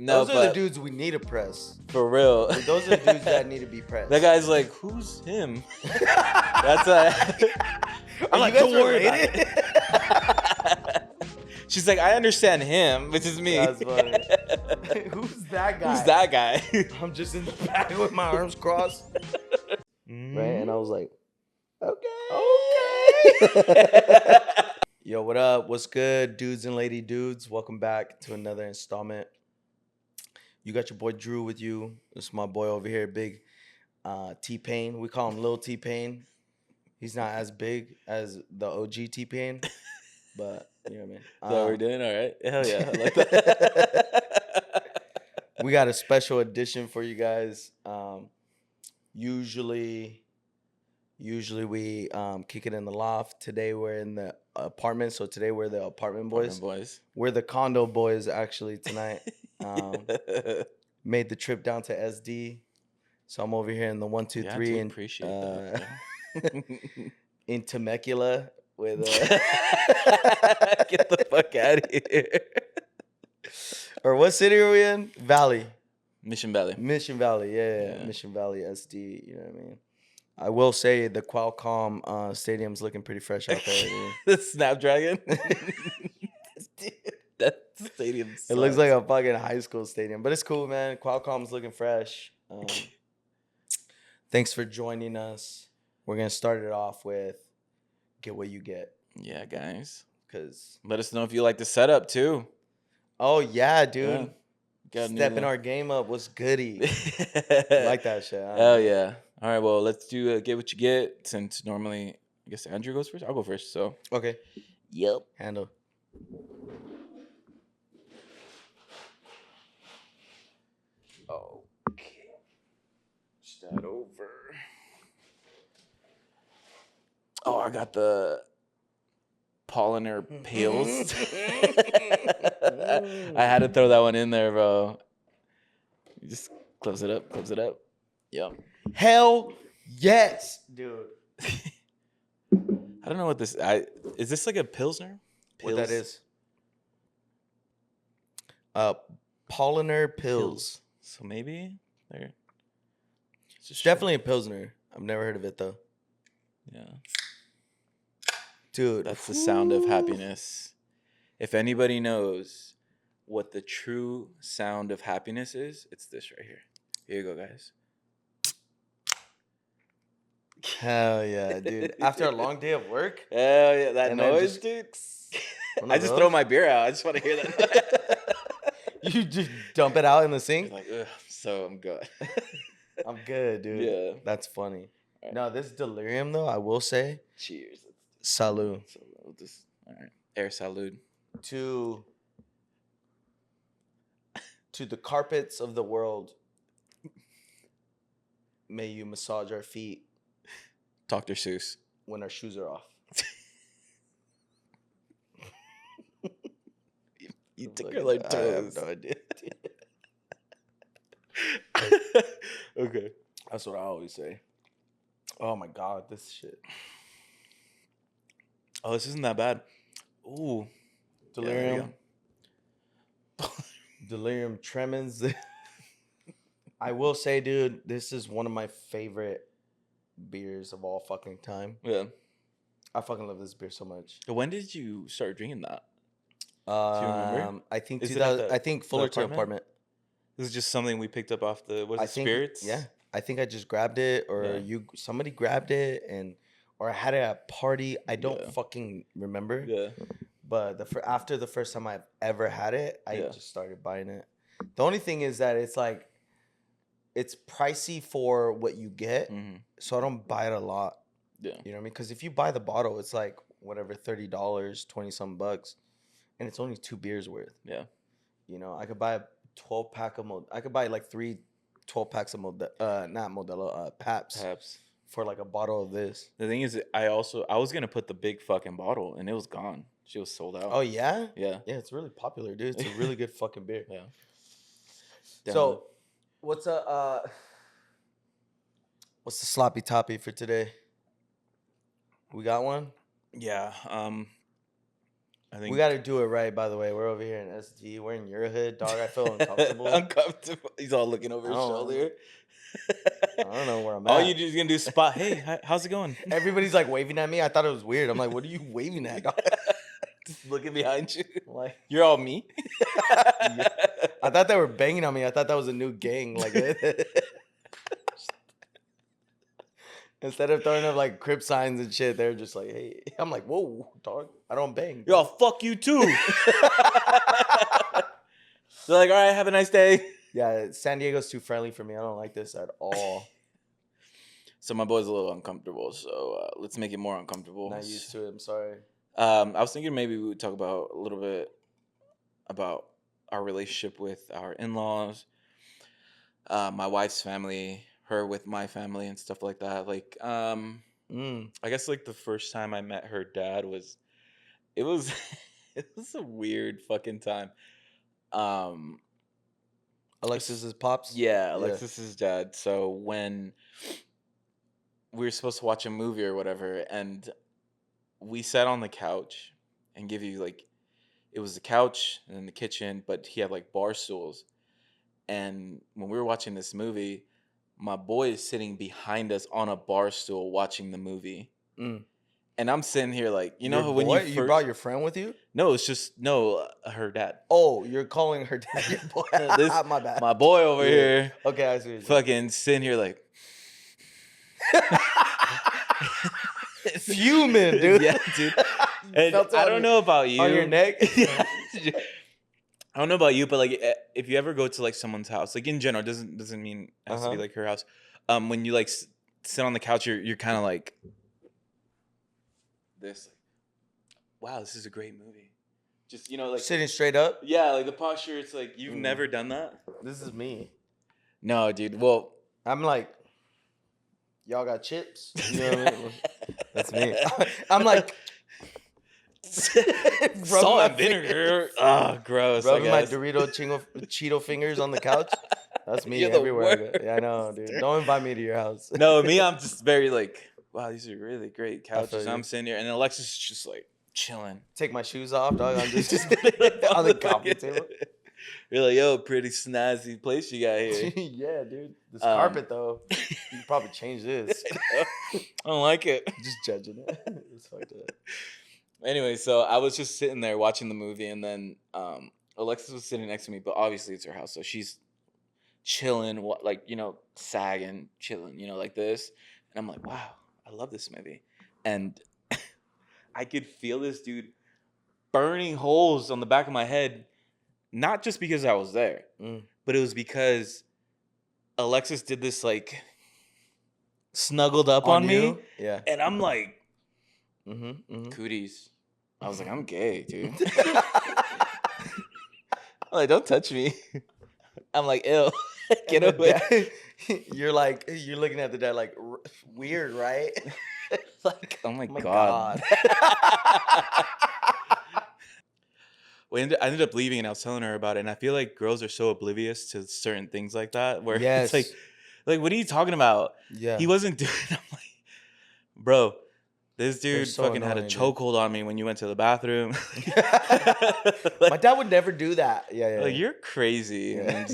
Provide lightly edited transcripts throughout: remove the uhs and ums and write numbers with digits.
No, those are the dudes we need to press. For real. Like, those are the dudes that need to be pressed. That guy's like, who's him? That's I'm like, don't worry about it. She's like, I understand him, which is me. That's funny. Who's that guy? Who's that guy? I'm just in the back with my arms crossed. Right? And I was like, okay. Yo, what up? What's good, dudes and lady dudes? Welcome back to another installment. You got your boy Drew with you. This is my boy over here, big T-Pain. We call him Lil T-Pain. He's not as big as the OG T-Pain, but you know what I mean. So we're doing all right. Hell yeah, I like that. We got a special edition for you guys. Usually we kick it in the loft. Today we're in the apartment, so today we're the apartment boys. We're the condo boys actually tonight. Made the trip down to SD, so I'm over here in the 123 and appreciate that. in Temecula with get the fuck out of here. Or what city are we in? Valley. Mission Valley. Yeah. Mission Valley SD, you know what I mean? I will say the Qualcomm stadium's looking pretty fresh out there. The Snapdragon. That stadium sucks. It looks like a fucking high school stadium, but it's cool, man. Qualcomm's looking fresh. Thanks for joining us. We're gonna start it off with get what you get. Yeah, guys. Cause let us know if you like the setup too. Oh yeah, dude. Yeah. Stepping our game up. What's goody? Like that shit. Hell yeah. All right, well, let's do get what you get. Since normally, I guess Andrew goes first. I'll go first. So okay. Yep. Handle. Okay. Start over. Oh, I got the pollinator pills. I had to throw that one in there, bro. You just close it up. Yep. Hell yes, dude. I don't know what this is. This like a Pilsner? What that is? Pollinator pills. So maybe there. It's definitely a Pilsner. I've never heard of it though. Yeah. Dude. That's the sound of happiness. If anybody knows what the true sound of happiness is, it's this right here. Here you go, guys. Hell yeah, dude. After a long day of work? Hell yeah, that noise, dude. I just throw my beer out. I just want to hear that. You just dump it out in the sink? Like, ugh, so I'm good. I'm good, dude. Yeah. That's funny. Right. No, this delirium, though, I will say. Cheers. Salud. All right. Air salud. To the carpets of the world, may you massage our feet. Dr. Seuss. When our shoes are off. You tickle our toes. I have no idea. Okay. That's what I always say. Oh my God, this shit. Oh, this isn't that bad. Ooh. Delirium. Delirium tremens. I will say, dude, this is one of my favorite beers of all fucking time. Yeah. I fucking love this beer so much. When did you start drinking that? Do you remember? I think Fullerton apartment. This is just something we picked up off the spirits? Yeah. I think I just grabbed it or somebody grabbed it or I had it at a party. I don't fucking remember. Yeah. But after the first time I've ever had it, I just started buying it. The only thing is that it's like it's pricey for what you get, so I don't buy it a lot. Yeah. You know what I mean? Because if you buy the bottle, it's like whatever, $30, 20-some bucks, and it's only 2 beers worth. Yeah. You know, I could buy a 12-pack of I could buy like 3 12-packs of Paps for like a bottle of this. The thing is, I was gonna put the big fucking bottle, and it was gone. She was sold out. Oh yeah? Yeah. Yeah, it's really popular, dude. It's a really good fucking beer. Yeah. So, what's the sloppy toppy for today? We got one? Yeah. I think We got to do it right, by the way. We're over here in SD. We're in your hood, dog. I feel uncomfortable. Uncomfortable. He's all looking over I his don't know. shoulder. I don't know where I'm All at. you just gonna do is spot. Hey, how's it going? Everybody's like waving at me. I thought it was weird. I'm like, what are you waving at, dog? Just looking behind you. Like, You're all me. yeah. I thought they were banging on me. I thought that was a new gang. Like, instead of throwing up like Crip signs and shit, they're just like, hey. I'm like, whoa, dog. I don't bang. You're all fuck you too. They're like, all right, have a nice day. Yeah, San Diego's too friendly for me. I don't like this at all. So my boy's a little uncomfortable. So let's make it more uncomfortable. Not used to it. I'm sorry. I was thinking maybe we would talk about a little bit about our relationship with our in-laws, my wife's family, her with my family, and stuff like that. Like, I guess like the first time I met her dad it was it was a weird fucking time. Alexis's pops? Yeah, Alexis's dad. So when we were supposed to watch a movie or whatever, and we sat on the couch and give you like it was the couch and then the kitchen, but he had like bar stools. And when we were watching this movie, my boy is sitting behind us on a bar stool watching the movie. Mm. And I'm sitting here like, you know, Your when boy? you You brought your friend with you? No, it's just her dad. Oh, you're calling her dad your boy. My bad. My boy over Yeah. here. Okay, I see. Fucking sitting here like fuming, dude. Yeah, dude. And I don't know about you. On your neck? I don't know about you, but like if you ever go to like someone's house, like in general, doesn't mean it has to be like her house. When you like sit on the couch, you're kind of like this. Like, wow, this is a great movie. Just like sitting straight up. Yeah, like the posture. It's like you've never done that. This is me. No, dude. Well, I'm like, y'all got chips? You know what I mean? That's me. I'm like. Salt and vinegar. Oh, gross. Rubbing my Dorito Cheeto fingers on the couch. That's me everywhere I go. Yeah, I know, dude. Don't invite me to your house. No, me, I'm just very like, wow, these are really great couches. you. I'm sitting here, and then Alexis is just like chilling. Take my shoes off, dog. I'm just on the coffee table. You're like, yo, pretty snazzy place you got here. Yeah, dude. This carpet, though, you probably change this. I don't like it. Just judging it. It's fucked up. Anyway, so I was just sitting there watching the movie, and then Alexis was sitting next to me, but obviously it's her house, so she's chilling, like, sagging, chilling, like this. And I'm like, wow, I love this movie. And I could feel this dude burning holes on the back of my head, not just because I was there, but it was because Alexis did this, like, snuggled up on me. Yeah. And I'm like, cooties. I was like, I'm gay, dude. I'm like, don't touch me. I'm like, ew. Get away. You're looking at the dad like, weird, right? Like, oh my God. I ended up leaving, and I was telling her about it, and I feel like girls are so oblivious to certain things like that, where it's like, what are you talking about? Yeah. He wasn't doing it. I'm like, bro, this dude so fucking had a chokehold on me when you went to the bathroom. Like, my dad would never do that. Yeah. Like, you're crazy. Yeah.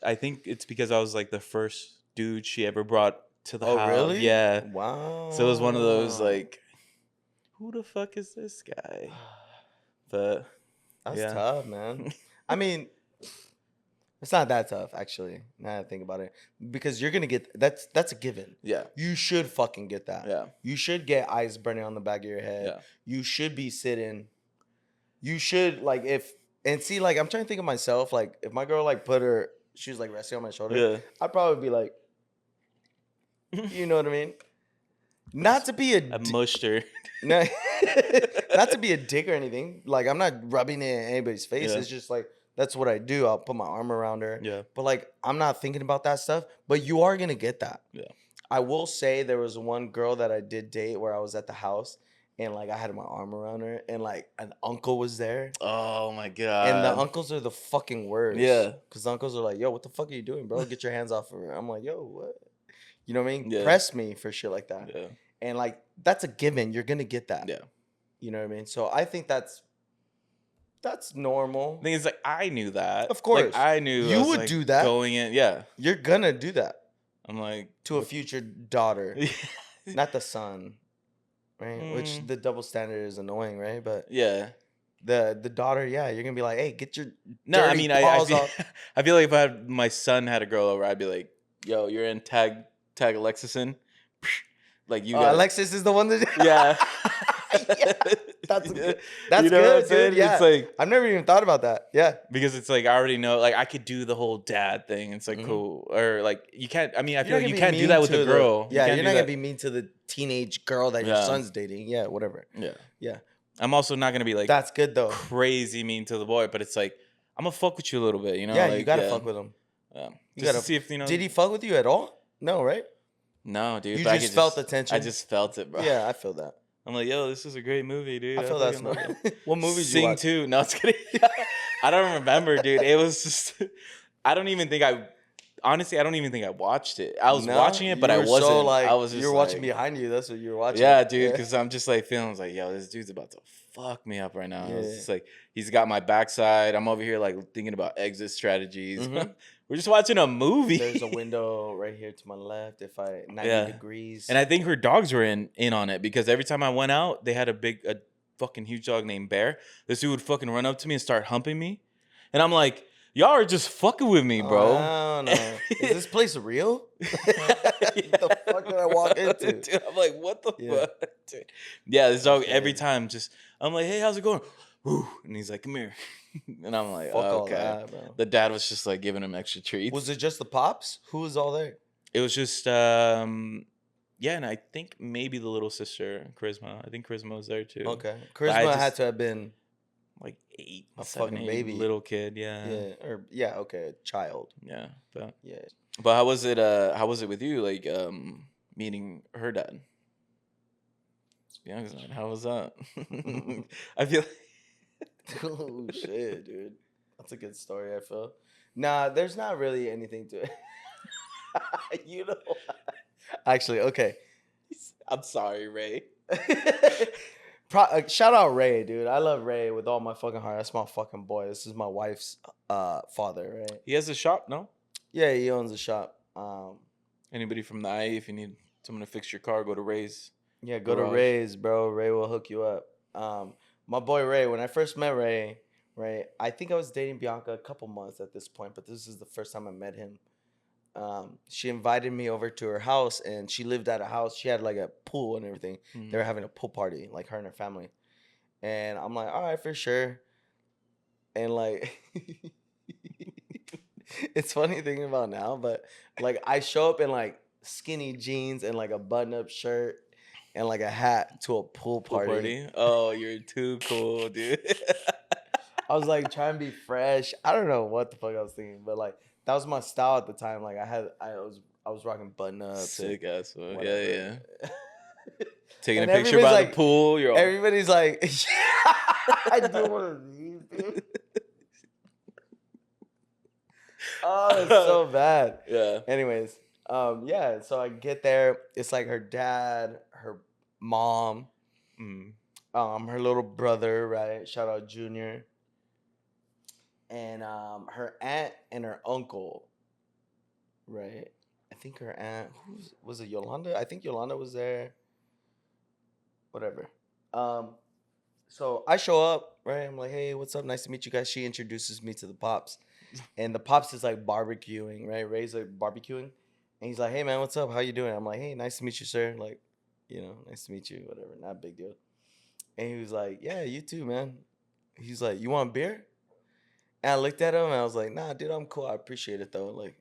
I think it's because I was like the first dude she ever brought to the house. Oh, really? Yeah. Wow. So it was one of those like, who the fuck is this guy? But that's tough, man. I mean, it's not that tough, actually, now that I think about it. Because you're gonna get that's a given. Yeah. You should fucking get that. Yeah. You should get ice burning on the back of your head. Yeah. You should be sitting. You should I'm trying to think of myself, like if my girl like put her shoes like resting on my shoulder, I'd probably be like, you know what I mean? Not to be I mushed her. not to be a dick or anything. Like, I'm not rubbing it in anybody's face. Yeah. It's just like, that's what I do. I'll put my arm around her. Yeah. But like, I'm not thinking about that stuff. But you are gonna get that. Yeah. I will say there was one girl that I did date where I was at the house and like I had my arm around her and like an uncle was there. Oh my God. And the uncles are the fucking worst. Yeah. Because the uncles are like, yo, what the fuck are you doing, bro? Get your hands off of her. I'm like, yo, what? You know what I mean? Yeah. Press me for shit like that. Yeah. And like, that's a given. You're gonna get that. Yeah. You know what I mean? So I think that's That's normal. thing is, like, I knew that. Of Like, course. I knew I You was, would like, do that. going in yeah. You're gonna do that I'm like, to a "What?" future daughter, not the son, right? Which Mm, the double standard is annoying, right? But yeah. the daughter, yeah, you're gonna be like, hey, get your No, I dirty mean, I paws feel off. I feel like if I had my son had a girl over, I'd be like, "Yo, you're in, tag Alexis in." Like, you gotta Alexis is the one that. yeah. Yeah, that's a good. That's You know what I'm good, dude. saying? It's Yeah, like I've never even thought about that. Yeah. because it's like I already know, like, I could do the whole dad thing. It's like, Hmm. cool. Or, like, you can't I mean, I You're feel not like gonna you be can't do mean that with a to the. girl. You Yeah, can't you're do not gonna that be mean to the teenage girl that your yeah, son's dating. Yeah, whatever. yeah. Yeah, I'm also not gonna be, like, that's good though. crazy mean to the boy, but it's like, Imma fuck with you a little bit, you know? Yeah, you Like, gotta yeah. fuck with him. Yeah. You Just to gotta. see if, you know Did he fuck with you at all? No, right? No, dude, You but just felt the I tension. just felt it, bro. Yeah, I feel that. I'm like, "Yo, this is a great movie, I dude. I feel that's fucking no. love it." What movies you Sing watch? 2. No, it's kidding. I don't remember, dude. It was just I don't even think I honestly, I don't even think I watched it. I was No, watching it, but you I were so wasn't. I like was you just were watching like, behind you. That's what you were watching. yeah, dude, Yeah, because I'm just like feeling like, yo, this dude's about to fuck me up right now. It's yeah. just like he's got my backside. I'm over here like thinking about exit strategies. Mm-hmm. We're just watching a movie. There's a window right here to my left. If I 90 Yeah. degrees. And I think her dogs were in on it because every time I went out, they had a fucking huge dog named Bear. This dude would fucking run up to me and start humping me. And I'm like, y'all are just fucking with me, Oh, bro. I don't know. Is this place real? Yeah. The fuck did I walk into? Dude, I'm like, what the Yeah, fuck? Dude. Yeah, this dog every okay. time just I'm like, hey, how's it going? Woo. And he's like, come here. And I'm like, Fuck all okay. that, bro. The dad was just like giving him extra Was treats. it just the pops? Who was all there? It was just yeah, and I think maybe the little sister, Charisma. I think Charisma was there too. Okay, But I Charisma had just to have been like eight, a 7, fucking 8, baby. little kid. Yeah, Yeah, or yeah, okay, a child. yeah. Yeah. But how was it? How was it with you? Like meeting her dad? Youngest dad. How was that? I feel. Oh shit, dude. That's a good story, I feel. Nah, there's not really anything to it. You know what? Actually, okay. I'm sorry, Ray. Shout out Ray, dude. I love Ray with all my fucking heart. That's my fucking boy. This is my wife's father, right? He has a shop. No. Yeah, he owns a shop. Anybody from the IE, if you need someone to fix your car, go to Ray's Yeah, go to garage. Ray's, bro. Ray will hook you up. My boy Ray, when I first met Ray, right, I think I was dating Bianca a couple months at this point, but this is the first time I met him. She invited me over to her house, and she lived at a house. She had like a pool and everything. They were having a pool party, like her and her family. And I'm like, all right, for sure. And like, it's funny thinking about now, but like I show up in like skinny jeans and like a button-up shirt and like a hat to a pool Pool party. party. Oh, you're too cool, dude. I was like trying to be fresh. I don't know what the fuck I was thinking, but like that was my style at the time. Like I was rocking button-ups. Sick ass one. Yeah, whatever. yeah. Taking And a picture everybody's by like- the pool. You're all. Everybody's like, I do one of these, dude. Oh, it's so bad. Yeah. Anyways, yeah. So I get there. It's like her dad, her mom, Mm. her little brother, right? Shout out Junior. And her aunt and her uncle, right? I think her aunt was it Yolanda? I think Yolanda was there. Whatever. So I show up, right? I'm like, hey, what's up? Nice to meet you guys. She introduces me to the pops. And the pops is like barbecuing, right? Ray's like barbecuing. And he's like, hey man, what's up? How you doing? I'm like, hey, nice to meet you, sir. Like, you know, nice to meet you, whatever. Not a big deal. And he was like, yeah, you too, man. He's like, you want beer? And I looked at him and I was like, nah, dude, I'm cool. I appreciate it though. Like,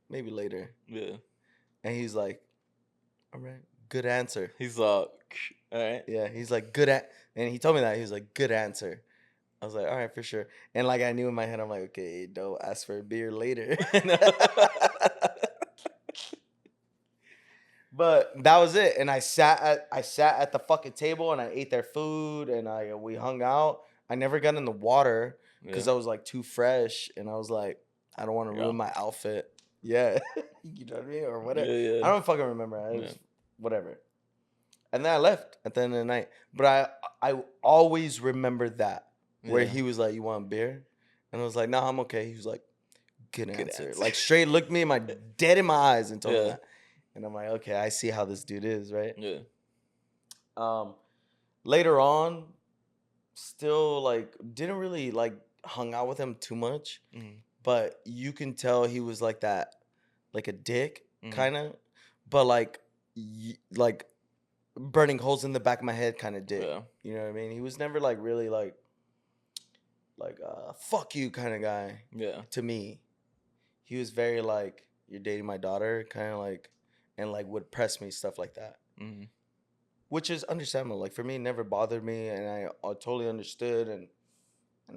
maybe later. Yeah. And he's like, all right, good answer. He's all right. Yeah, he's like, and he told me that. He was like, good answer. I was like, all right, for sure. And like I knew in my head, I'm like, okay, don't ask for a beer later. But that was it. And I sat at the fucking table and I ate their food and we hung out. I never got in the water because Yeah. I was like too fresh and I was like, I don't want to Yeah. ruin my outfit. Yeah. You know what I mean? Or whatever. Yeah, yeah. I don't fucking remember. I Yeah. was whatever. And then I left at the end of the night. But I always remember that. where Yeah. he was like, "You want a beer?" And I was like, "No, I'm okay." He was like, "Good Good answer." answer. Like straight looked me in my dead in my eyes and told me Yeah. that. And I'm like, "Okay, I see how this dude is, right?" Yeah. Um, later on, still like didn't really like hung out with him too much, Mm-hmm. but you can tell he was like that, like a dick Mm-hmm. kind of, but like like burning holes in the back of my head kind of dick. Yeah. You know what I mean? He was never like really like fuck you kind of guy Yeah. to me. He was very like, you're dating my daughter kind of like, and like would press me stuff like that, Mm-hmm. which is understandable. Like for me, it never bothered me, and I totally understood, and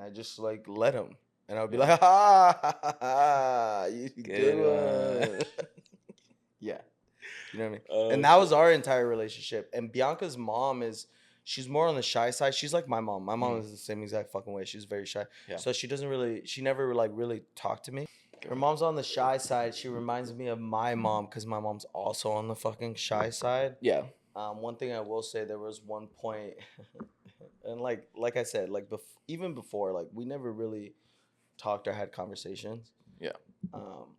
I just like let him, and I would be Yeah. like, ha ha ha, ha you Good good one. one. Yeah, you know what I mean. Oh And that shit. was our entire relationship. And Bianca's mom is, she's more on the shy side. She's like my mom. My mom Mm. is the same exact fucking way. She's very shy, Yeah. so she doesn't really, she never like really talked to me. Her mom's on the shy side. She reminds me of my mom because my mom's also on the fucking shy side. Yeah. One thing I will say, there was one point, and like I said, like even before, like we never really talked or had conversations. Yeah. Um,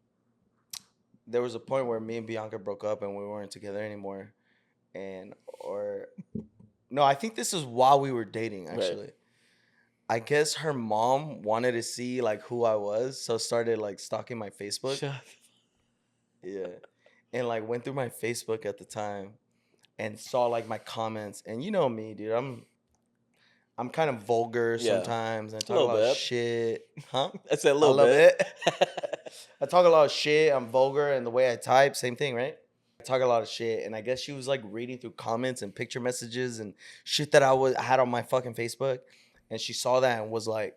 there was a point where me and Bianca broke up and we weren't together anymore, and or no, I think this is while we were dating Right. actually. I guess her mom wanted to see like who I was, so started like stalking my Facebook. Shut. Yeah, and like went through my Facebook at the time and saw like my comments. And you know me, dude. I'm kind of vulgar Yeah. sometimes. And I A talk a little lot of bit. shit. Huh? I said a A little little bit. bit. I talk a lot of shit. I'm vulgar, and the way I type, same thing, right? I talk a lot of shit, and I guess she was like reading through comments and picture messages and shit that I had on my fucking Facebook, and she saw that and was like,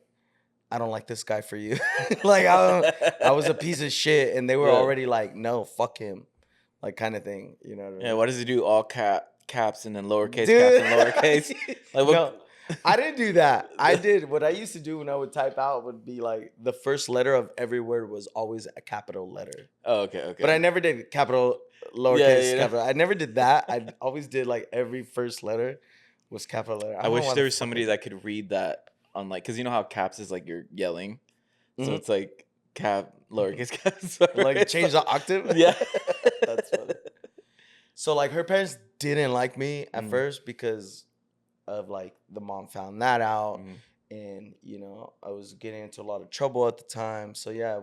"I don't like this guy for you." Like I was a piece of shit, and they were Yeah. already like, "No, fuck him," like kind of thing. You know what I Yeah. mean? Why does he do all caps and then lowercase caps Dude, and lowercase? Like no, what? I didn't do that. I did what I used to do when I would type out would be like the first letter of every word was always a capital letter. Oh, okay. But I Okay. never did capital, Yeah. lowercase, You know. capital. I never did that. I always did like every first letter was capital letter. I I don't know wish why there the was fuck I somebody did. that could read that on like, cause you know how caps is like you're yelling, so Hmm. it's like cap lowercase caps. Like Lowercase, change the octave. yeah. That's funny. So like her parents didn't like me at Mm, first because of like the mom found that out, mm, and I was getting into a lot of trouble at the time. So yeah,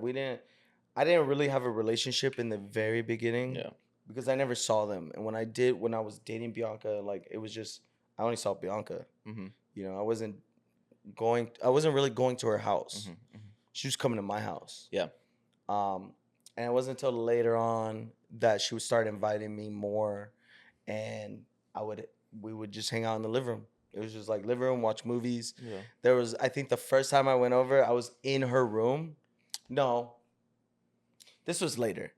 I didn't really have a relationship in the very beginning yeah. because I never saw them. And when I was dating Bianca, like it was just, I only saw Bianca. Mm-hmm, I wasn't really going to her house. mm-hmm, hmm. She was coming to my house. Yeah. Um, and it wasn't until later on that she would start inviting me more, and we would just hang out in the living room. It was just like living room, watch movies. Yeah. I think the first time I went over, I was in her room. No, this was later.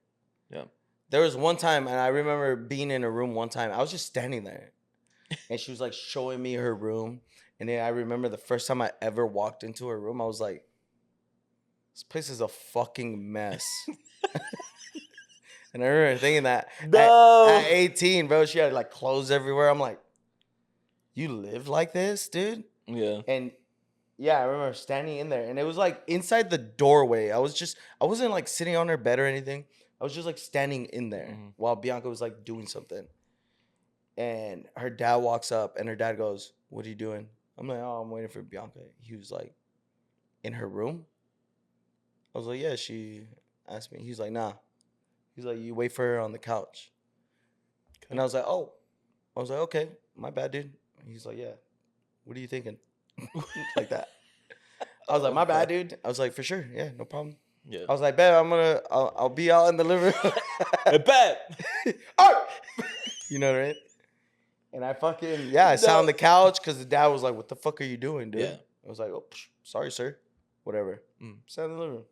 Yeah. There was one time, and I remember being in a room one time. I was just standing there, and she was like showing me her room. And then I remember the first time I ever walked into her room, I was like, "This place is a fucking mess." And I remember thinking that at No. 18, bro, she had like clothes everywhere. I'm like, "You live like this, dude?" Yeah. And yeah, I remember standing in there, and it was like inside the doorway. I wasn't like sitting on her bed or anything. I was just like standing in there Mm-hmm. while Bianca was like doing something. And her dad walks up, and her dad goes, "What are you doing?" I'm like, "Oh, I'm waiting for Bianca." He was like, "In her room?" I was like, "Yeah, she asked me." He's like, "Nah." He's like, "You wait for her on the couch." And Okay. I was like, "Oh." I was like, "Okay, my bad, dude." He's like, "Yeah, what are you thinking?" Like that. I was like, "My bad, Okay. dude." I was like, "For sure, yeah, no problem." Yeah. I was like, "Babe, I'll be out in the living room." I bet. Oh! You know what I mean? And I fucking, yeah, I sat No. on the couch because the dad was like, "What the fuck are you doing, dude?" Yeah. I was like, "Oh, sorry, sir." Whatever. Mm. Sat in the living room.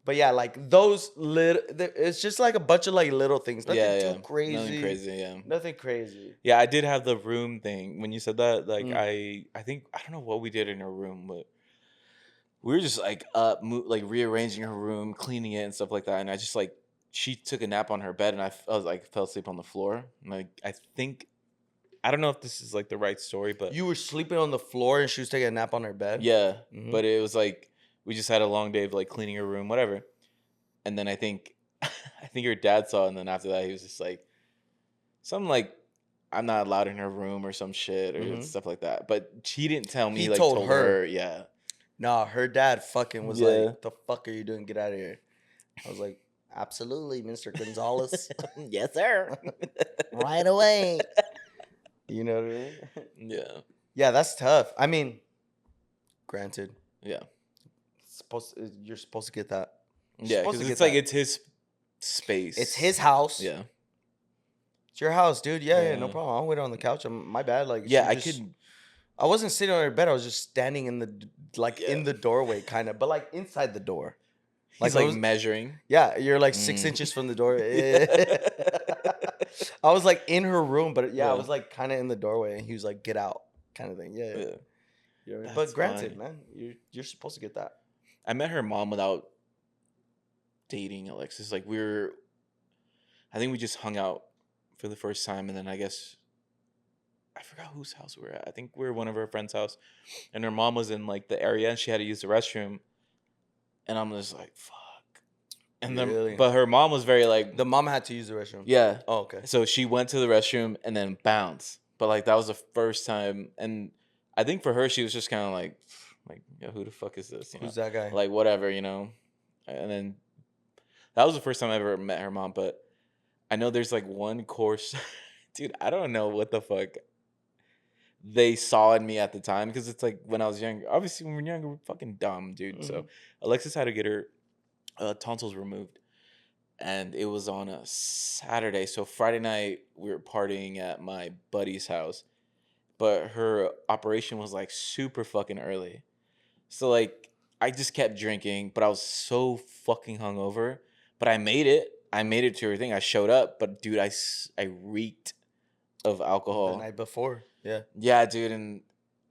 But yeah, like those little, it's just like a bunch of like little things. Nothing Yeah. too Yeah. Nothing crazy. crazy. Yeah. Nothing crazy. Yeah. I did have the room thing when you said that. Like Mm. I think I don't know what we did in her room, but we were just like like rearranging her room, cleaning it and stuff like that. And I just like she took a nap on her bed, and I was like fell asleep on the floor. And like I think I don't know if this is like the right story, but You were sleeping on the floor and she was taking a nap on her bed? yeah, Mm-hmm. but it was like we just had a long day of like cleaning her room, whatever. And then I think I think her dad saw it, and then after that he was just like something like I'm not allowed in her room or some shit or Mm-hmm. stuff like that. But she didn't tell me, He like told told her, her. yeah. Nah, her dad fucking was Yeah. like, the fuck are you doing? Get out of here. I was like, absolutely, Mr. Gonzalez. Yes, sir. Right away. You know what I mean? Yeah. Yeah, that's tough. I mean, granted, Yeah. you're supposed to get that. You're Yeah, supposed because to get it's like that. it's his space. It's his house. Yeah. It's your house, dude. Yeah, no Yeah. problem. I'll wait on the couch. My bad. Like Yeah, she I just, could. I wasn't sitting on her bed. I was just standing in Yeah. in the doorway, kind of, but like inside the door. He's Like I like was, measuring. yeah, you're like 6 inches Mm. from the door. I was like in her room, but yeah, I Yeah. was like kind of in the doorway, and he was like, "Get out," kind of thing. Yeah, yeah. Yeah. You know what I mean? But That's granted, funny. man, you're supposed to get that. I met her mom without dating Alexis. Like I think we just hung out for the first time, and then I guess I forgot whose house we were at. I think we were one of her friends' house, and her mom was in like the area, and she had to use the restroom, and I'm just like, fuck. And then, Really? but her mom was very like, The mom had to use the restroom. yeah. Oh, okay. So she went to the restroom and then bounced. But like that was the first time, and I think for her she was just kind of like, yeah, who the fuck is this? You know, Who's that guy? like whatever, you know. And then that was the first time I ever met her mom. But I know there's like one course, dude. I don't know what the fuck they saw in me at the time because it's like when I was younger. Obviously, when we're younger, we're fucking dumb, dude. Mhm. So Alexis had to get her tonsils removed, and it was on a Saturday. So Friday night we were partying at my buddy's house, but her operation was like super fucking early. So like I just kept drinking, but I was so fucking hungover. But I made it. I made it to her thing. I showed up, but dude, I reeked of The alcohol. night before. Yeah. Yeah, dude, and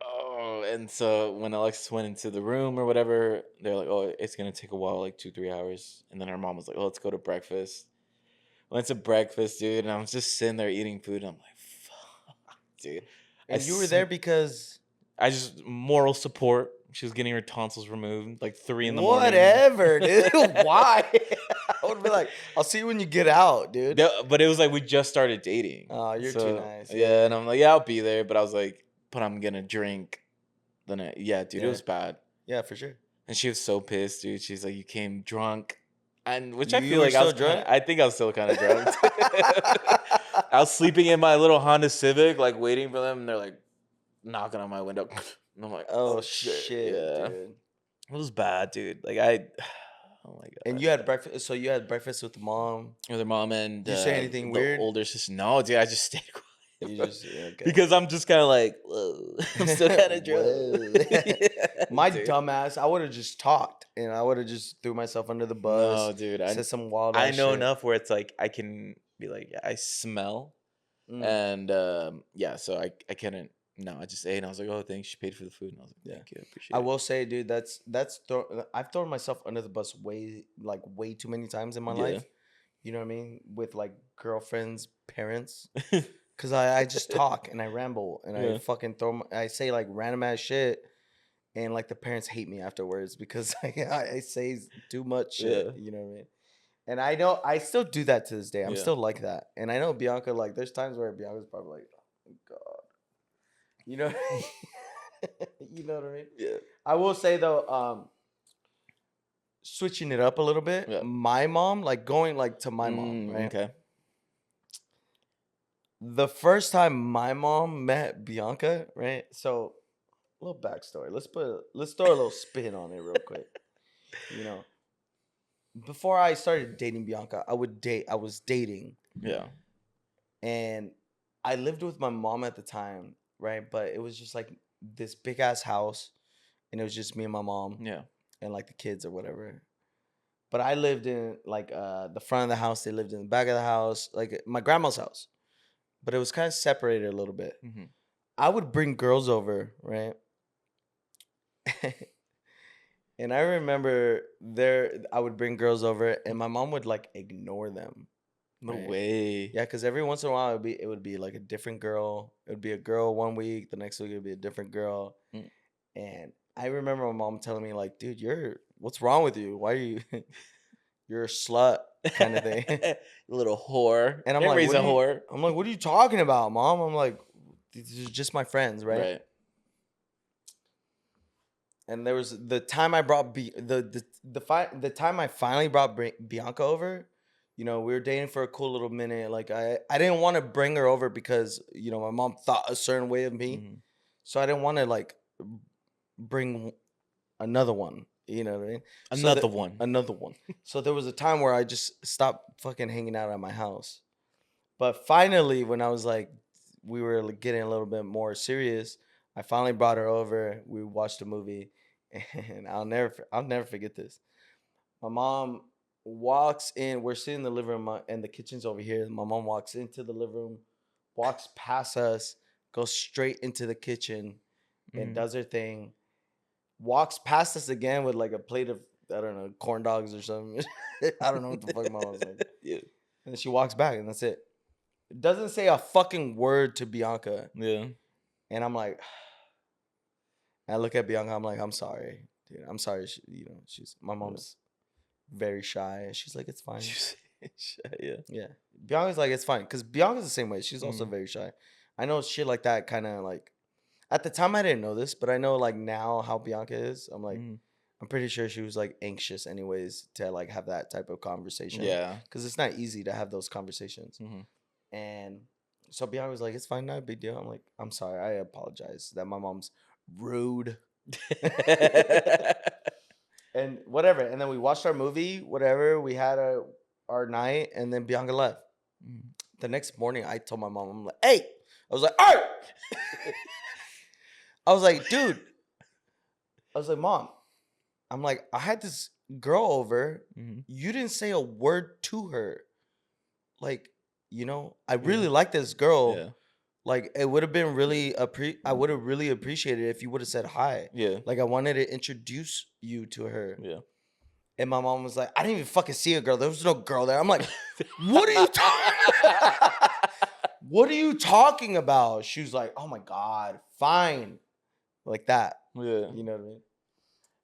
oh, and so when Alexis went into the room or whatever, they're like, "Oh, it's gonna take a while, like 2 3 hours." And then her mom was like, "Oh, let's go to breakfast." Went to breakfast, dude, and I was just sitting there eating food. And I'm like, "Fuck, dude." I And you were sm- there because I just moral support. She was getting her tonsils removed, like 3 in the morning. whatever, dude. Why? I would be like, I'll see you when you get out, dude. But it was like we just started dating. Oh, you're too So nice. yeah, and Yeah. I'm like, yeah, I'll be there. But I was like, but I'm gonna drink the night. Yeah, dude, it Yeah. was bad. Yeah, for sure. And she was so pissed, dude. She's like, "You came drunk," and which I You feel were like I still was kind of. drunk? I think I was still kind of drunk. I was sleeping in my little Honda Civic, like waiting for them, and they're like knocking on my window, and I'm like, Oh "Oh shit, shit, yeah." dude. It was bad, dude. Like I, oh my And god. you had breakfast. So you had breakfast with the mom. With their mom and Did you say anything the weird? older sister. No, dude, I just stayed quiet, You bro. just okay. Because I'm just kind of like, whoa, I'm still kind of drunk. Whoa. Yeah, My dude. dumbass, I would have just talked and I would have just threw myself under the bus, No, dude. said some wild I ass know shit. enough where it's like I can be like, yeah, I smell. Mm, And yeah, so I couldn't. No, I just ate, and I was like, "Oh, thanks." She paid for the food, and I was like, yeah. "Thank you, I I appreciate it." will say, dude, I've thrown myself under the bus way too many times in my Yeah, life. You know what I mean? With like girlfriends, parents. Cause I just talk and I ramble and I yeah, fucking I say like random ass shit and like the parents hate me afterwards because I say too much shit. yeah, You know what I mean? And I know I still do that to this day. I'm yeah, still like that. And I know Bianca, like, there's times where Bianca's probably like, oh my God. You know what I mean? You know what I mean? yeah, I will say though, switching it up a little bit, yeah. my mom, like going like to my mom, right? Okay. The first time my mom met Bianca, right? So a little backstory. Let's throw a little spin on it real quick. You know, before I started dating Bianca, I was dating, Yeah, and I lived with my mom at the time, right? But it was just like this big ass house, and it was just me and my mom yeah, and like the kids or whatever. But I lived in like the front of the house. They lived in the back of the house, like my grandma's house. But it was kind of separated a little bit. hmm I would bring girls over, right? And I remember I would bring girls over, and my mom would like ignore them. No right? way. Yeah, because every once in a while it would be like a different girl. It would be a girl one week, the next week it would be a different girl. Mm. And I remember my mom telling me like, "Dude, what's wrong with you? Why are you you're a slut kind of thing." Little whore. And I'm Can't like, raise "What a are you?" whore. I'm like, "What are you talking about, mom?" I'm like, "These are just my friends, right?" Right. And there was the time I brought the time I finally brought Bianca over. You know, we were dating for a cool little minute. Like I didn't want to bring her over because my mom thought a certain way of me, Mhm. so I didn't want to like bring another one. You know what I mean? So that Another one. another one. So there was a time where I just stopped fucking hanging out at my house. But finally, when I was like, we were like, getting a little bit more serious, I finally brought her over. We watched a movie, and I'll never forget this. My mom walks in. We're sitting in the living room, and the kitchen's over here. My mom walks into the living room, walks past us, goes straight into the kitchen, and Mhm. does her thing. Walks past us again with like a plate of, I don't know, corn dogs or something. I don't know what the fuck my mom was like. Yeah. And then she walks back, and that's it. Doesn't say a fucking word to Bianca. Yeah. And I'm like, I look at Bianca, I'm like, I'm sorry, dude. I'm sorry. My mom's very shy. And she's like, it's fine. Yeah. Yeah. Bianca's like, it's fine. Because Bianca's the same way. She's also Mhm. very shy. I know shit like that kind of like, at the time I didn't know this, but I know like now how Bianca is. I'm like, Mhm. I'm pretty sure she was like anxious anyways to like have that type of conversation. Yeah. Because it's not easy to have those conversations. Mhm. And so Bianca was like, it's fine, not a big deal. I'm like, I'm sorry. I apologize that my mom's rude. And whatever. And then we watched our movie, whatever. We had our night, and then Bianca left. Mhm. The next morning, I told my mom, I'm like, hey, I was like, hey, I was like, dude, I was like, mom, I'm like, I had this girl over. Mhm. You didn't say a word to her. Like, I Yeah. really like this girl. Yeah. Like, it would have been really I would have really appreciated it if you would have said hi. Yeah. Like, I wanted to introduce you to her. Yeah. And my mom was like, I didn't even fucking see a girl. There was no girl there. I'm like, what are you talking? What are you talking about? She was like, oh my God, fine. Like that. Yeah. You know what I mean?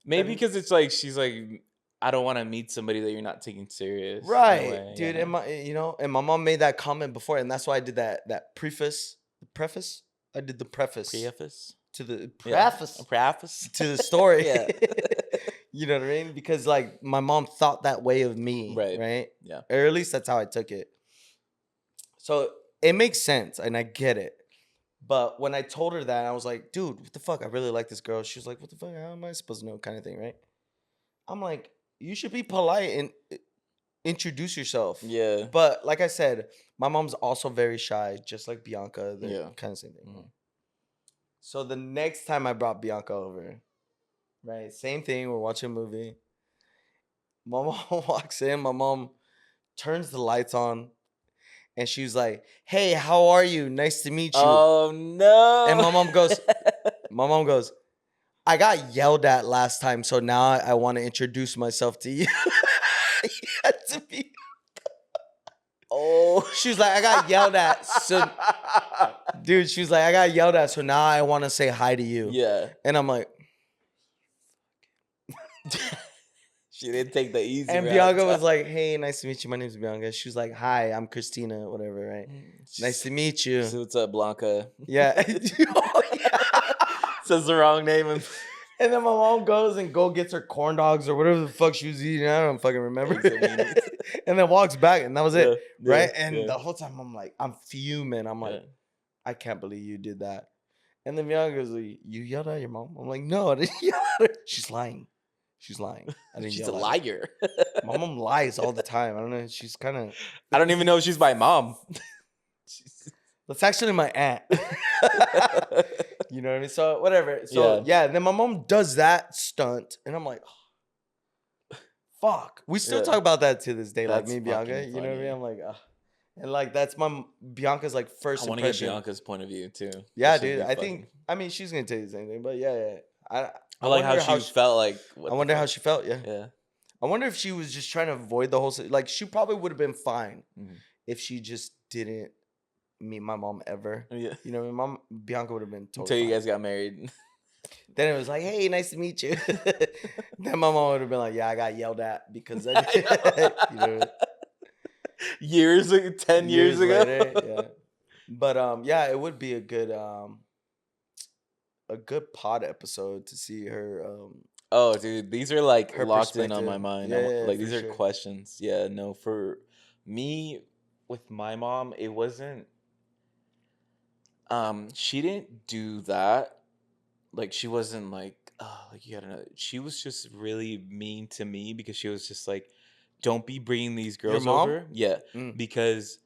Maybe Then because it's like she's like, I don't want to meet somebody that you're not taking serious in a right, way. dude. Yeah. And my mom made that comment before, and that's why I did that preface. The preface? I did the preface Preface. to the Yeah. preface A preface. to the story. Yeah. You know what I mean? Because like my mom thought that way of me, Right. right? Yeah. Or at least that's how I took it. So it makes sense and I get it. But when I told her that, I was like, dude, what the fuck? I really like this girl. She was like, what the fuck? How am I supposed to know? Kind of thing, right? I'm like, you should be polite and introduce yourself. Yeah. But like I said, my mom's also very shy, just like Bianca. They're Yeah. kind of same thing. Mhm. So the next time I brought Bianca over, right? Same thing. We're watching a movie. My mom walks in. My mom turns the lights on, and she's like, "Hey, how are you? Nice to meet you." Oh no. And my mom goes, "I got yelled at last time, so now I want to introduce myself to you." You had to be. Oh. She was like, "I got yelled at, so dude." She was like, "I got yelled at, so now I want to say hi to you." Yeah. And I'm like, She didn't take the easy and route. Bianca was like, "Hey, nice to meet you. My name's Bianca." She was like, "Hi, I'm Christina, whatever, right? Nice to meet you." So what's up, Blanca? Yeah. Oh, yeah. Says the wrong name. And And then my mom goes and gets her corn dogs or whatever the fuck she was eating. I don't fucking remember. Eggs and weenies. And then walks back, and that was Yeah, it, yeah, right? And yeah, the whole time I'm like, I'm fuming. I'm yeah. like, I can't believe you did that. And then Bianca goes, you yelled at your mom? I'm like, no, I didn't yell at her. She's lying. She's lying. I didn't She's a yell at her. liar. My mom lies all the time. I don't know. She's kind of. I don't even know if she's my mom. That's actually my aunt. You know what I mean? So whatever. So Yeah. yeah, then my mom does that stunt, and I'm like, oh, fuck. We still Yeah. talk about that to this day, like That's me and Bianca. fucking You know what I mean? funny. I'm like, ugh. And like that's Bianca's like first I want to get impression. Bianca's point of view too. Yeah, That should dude. be I fucking. think. I mean, she's gonna tell you the same thing, but yeah. I like how wonder she felt. Like what I the wonder how fuck? she felt. Yeah. Yeah. I wonder if she was just trying to avoid the whole. Like she probably would have been fine Mhm. if she just didn't meet my mom ever. Yeah. You know, my mom Bianca would have been totally Until you fine. guys got married. Then it was like, hey, nice to meet you. Then my mom would have been like, yeah, I got yelled at because I I did. know. You know, Years, 10 years years ago. later, yeah. But yeah, it would be a good pod episode to see Oh, dude, these are like her locked in on my perspective. mind. Yeah, yeah, Like for these are sure. questions. Yeah, no, for me with my mom, it wasn't. She didn't do that. Like she wasn't like, oh, like you gotta know. She was just really mean to me because she was just like, don't be bringing these Your girls mom? over. Yeah, Mm. because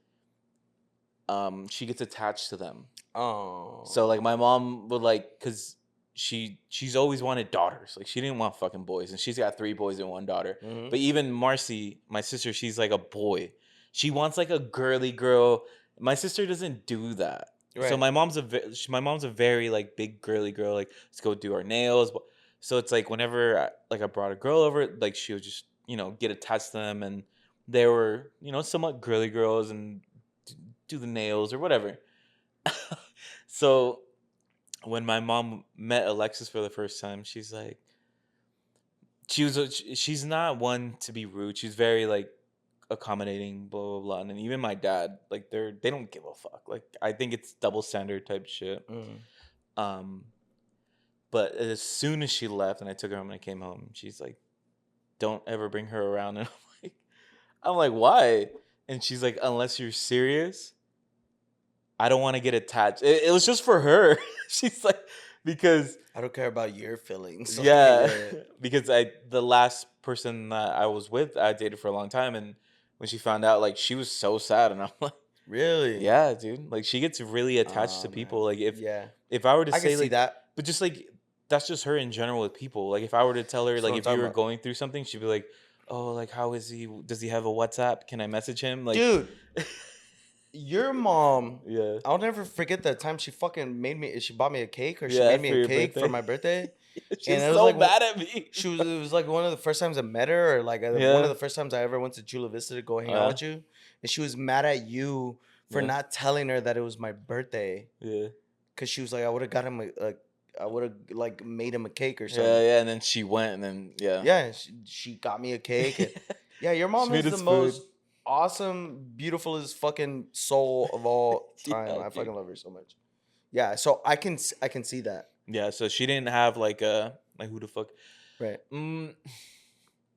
she gets attached to them. So like Oh. my mom would like, cause she's always wanted daughters. Like she didn't want fucking boys, and she's got 3 boys and 1 daughter. Hmm. But even Marcy, my sister, she's like a boy. She wants like a girly girl. My sister doesn't do that. So Right. my mom's a very like big girly girl. Like let's go do our nails. So it's like whenever like I brought a girl over, like she would just get attached to them, and they were somewhat girly girls and do the nails or whatever. So when my mom met Alexis for the first time, she's like, she's not one to be rude. She's very like accommodating, blah blah blah. And then even my dad, like they don't give a fuck. Like I think it's double standard type shit. Mm. Um, but as soon as she left and I took her home and I came home, she's like, "Don't ever bring her around." And I'm like, "Why?" And she's like, "Unless you're serious, I don't want to get attached." It was just for her. She's like, because I don't care about your feelings. Like, yeah, yeah. because the last person that I was with, I dated for a long time, and when she found out, like she was so sad, and I'm like, Really? yeah, dude, like she gets really attached to Oh man. people. Like Yeah. if I were to I can say see like, that. but just like that's just her in general with people. Like if I were to tell her That's what like I'm if you talking were about. going through something, she'd be like, oh, like how is he? Does he have a WhatsApp? Can I message him? Like, Dude, your mom, yeah, I'll never forget that time she fucking she bought me a cake or she yeah, made me for a your cake for birthday. my birthday. She And was it was so like mad at me. it was like one of the first times I met her, or like one of Yeah, the first times I ever went to Chula Vista to go hang out with you. And she was mad at you for yeah, not telling her that it was my birthday. yeah. Cause she was like, I would have got him I would have like made him a cake or Yeah, something. yeah, and then she went, and then yeah, Yeah, she got me a cake. And yeah, your she mom made is the us food. most awesome, beautiful as fucking soul of all time. Yeah, I dude. fucking love her so much. Yeah, so I can see that. Yeah, so she didn't have like a like who the fuck. Right. Mm,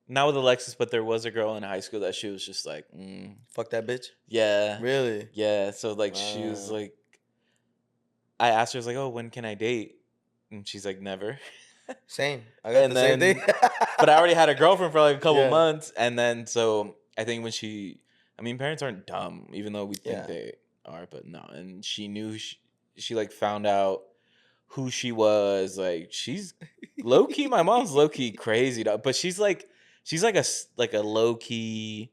not with Alexis, but there was a girl in high school that she was just like, Fuck that bitch. yeah, Really? yeah. So like she was like, I asked her, I was like, oh, when can I date? And she's like, never. Same. I got And the same thing. then, but I already had a girlfriend for like a couple Yeah. months, and then so I think when I mean, parents aren't dumb, even though we think Yeah. they are, but no. And she knew she like found out who she was. Like she's low key. My mom's low key crazy, dog. But she's like like a low key.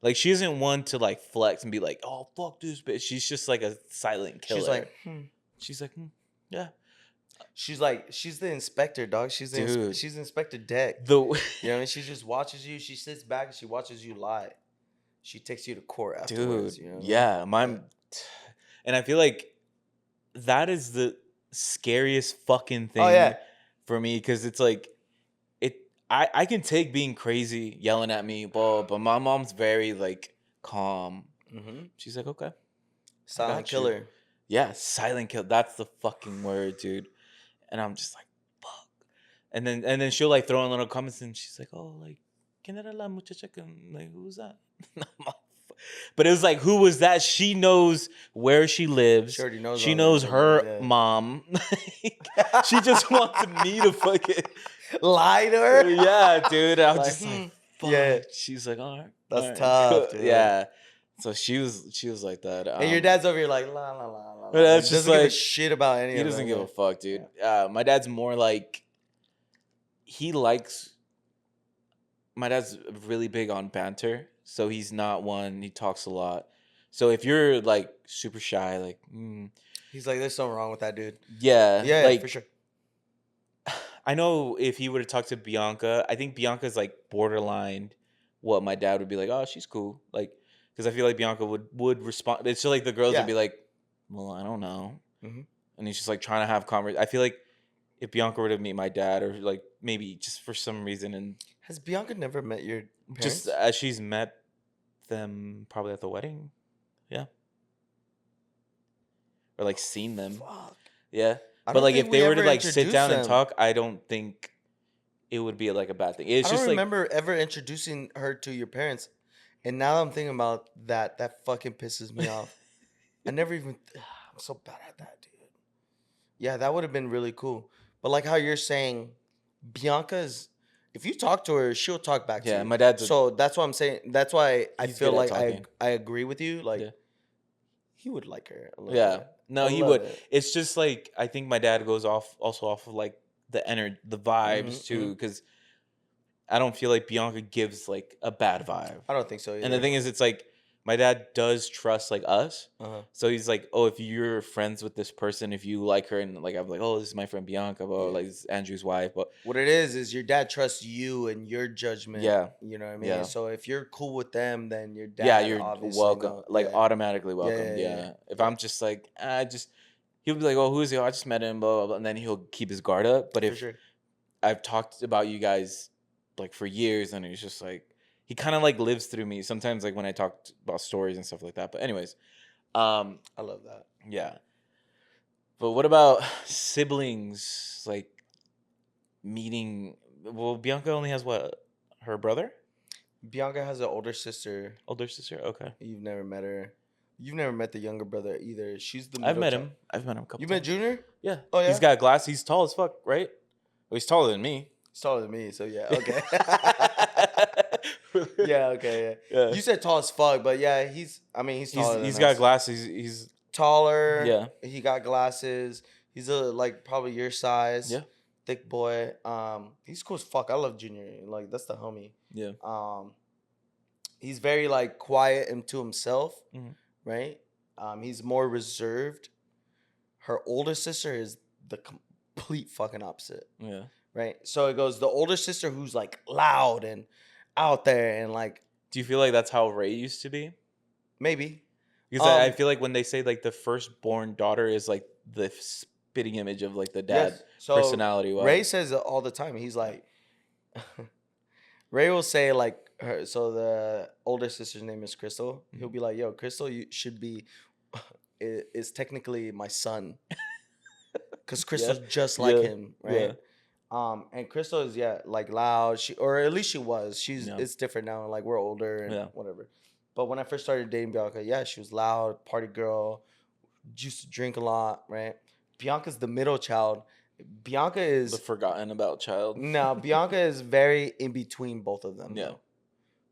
Like she isn't one to like flex and be like, oh fuck this bitch. She's just like a silent She's killer. like, hmm. She's like, yeah, She's the inspector, dog. dude. She's Inspector Deck. The You know what I mean? She just watches you. She sits back and she watches you lie. She takes you to court dude, afterwards. You know what I mean? yeah, Yeah. and I feel like that is the scariest fucking Oh thing yeah. for me because it's like I can take being crazy, yelling at me, but my mom's very like calm. Mm-hmm. She's like, okay, I Silent got you. killer. Yeah, silent kill. That's the fucking word, dude. And I'm just like, fuck. And then she'll like throw in little comments and she's like, oh, like, ¿quién era la muchacha? Like, who's that? But it was like, who was that? She knows where she lives. She already knows She all the knows her information. mom. She just wants me to fucking Lie to her. yeah, dude. I was Like, just like, fuck. yeah. She's like, all right, That's all right, tough, cool." dude. Yeah. So she was like that. And your dad's over here like la la la la But la. Like, that's just doesn't give a like shit about any he of doesn't them. give Yeah. a fuck, dude. My dad's more like he likes. My dad's really big on banter, so he's not one. He talks a lot. So if you're like super shy, like He's like, there's something wrong with that dude. yeah, Yeah, for like sure. I know if he would have talked to Bianca, I think Bianca's like borderline what my dad would be like, oh, she's cool. Like, because I feel like Bianca would respond. It's just like the girls would Yeah. be like, "Well, I don't know," Hmm. and he's just like trying to have conversation. I feel like if Bianca were to meet my dad, or like maybe just for some reason, and Has Bianca never met your just parents? as she's met them probably at the wedding, yeah, or like seen them, Fuck. yeah. I But don't like think if they we were to ever like sit introduced down and them. talk, I don't think it would be like a bad thing. I It's don't just like remember ever introducing her to your parents. And now I'm thinking about that. That fucking pisses me off. I never even. I'm so bad at that, dude. Yeah, that would have been really cool. But like how you're saying, Bianca's. If you talk to her, she'll talk back to yeah, you. my dad's a So that's what I'm saying. That's why I he's feel good at like talking. I agree with you. Like Yeah. he would like her a little Yeah. bit. No, A he little would. bit. It's just like I think my dad goes off also off of like the vibes Mm-hmm. too, because I don't feel like Bianca gives like a bad vibe. I don't think so And the either. thing is, it's like my dad does trust like us. Uh-huh. So he's like, oh, if you're friends with this person, if you like her, and like I'm like, oh, this is my friend Bianca, blah, Yeah. like this is Andrew's wife, but What it is your dad trusts you and your judgment. yeah, You know what I mean? yeah, So if you're cool with them, then your yeah, dad you're obviously welcome, know. like Yeah. automatically Yeah. welcomed. Yeah. Yeah. Yeah, if Yeah. I'm just like, he'll be like, oh, who is he? Oh, I just met him, blah, blah, blah, and then he'll keep his guard up. But For if sure. I've talked about you guys like for years, and he's just like he kind of like lives through me sometimes, like when I talk about stories and stuff like that. But anyways, um, I love that. yeah. But what about siblings? Like meeting. Well, Bianca only has what? Her brother, Bianca has an older sister. older sister. Okay, You've never met her. You've never met the younger brother either. She's the I've middle met child. him. I've met him a couple You met times. Junior? Yeah, Oh he's yeah. got glass. He's tall as fuck, right? Well, he's taller than me. He's taller than me, so yeah. Okay. yeah, Yeah. Okay. Yeah. yeah. You said tall as fuck, but yeah, he's. I mean, he's taller He's than got us. glasses. He's Taller. yeah, He got glasses. He's like probably your size, yeah, thick boy. He's cool as fuck. I love Junior. Like that's the homie. yeah. He's very like quiet and to himself, Mhm. right? He's more reserved. Her older sister is the complete fucking opposite, Yeah. right? So it goes the older sister who's like loud and out there and like Do you feel like that's how Ray used to be? maybe. Because I feel like when they say like the firstborn daughter is like the spitting image of like the dad Yes. So personality Ray wise. says it all the time. He's like, Ray will say like her. So the older sister's name is Crystal. He'll be like, "Yo, Crystal, you should be is technically my son, because Crystal's just like Yeah. him, Yeah. right?" And Crystal is like loud. She or at least she was. Yeah. It's different now. Like we're older and Yeah. whatever. But when I first started dating Bianca, yeah, she was loud, party girl, used to drink a lot, right? Bianca's the middle child. Bianca The is forgotten about child. no, Bianca is very in between both of them. Yeah. Though.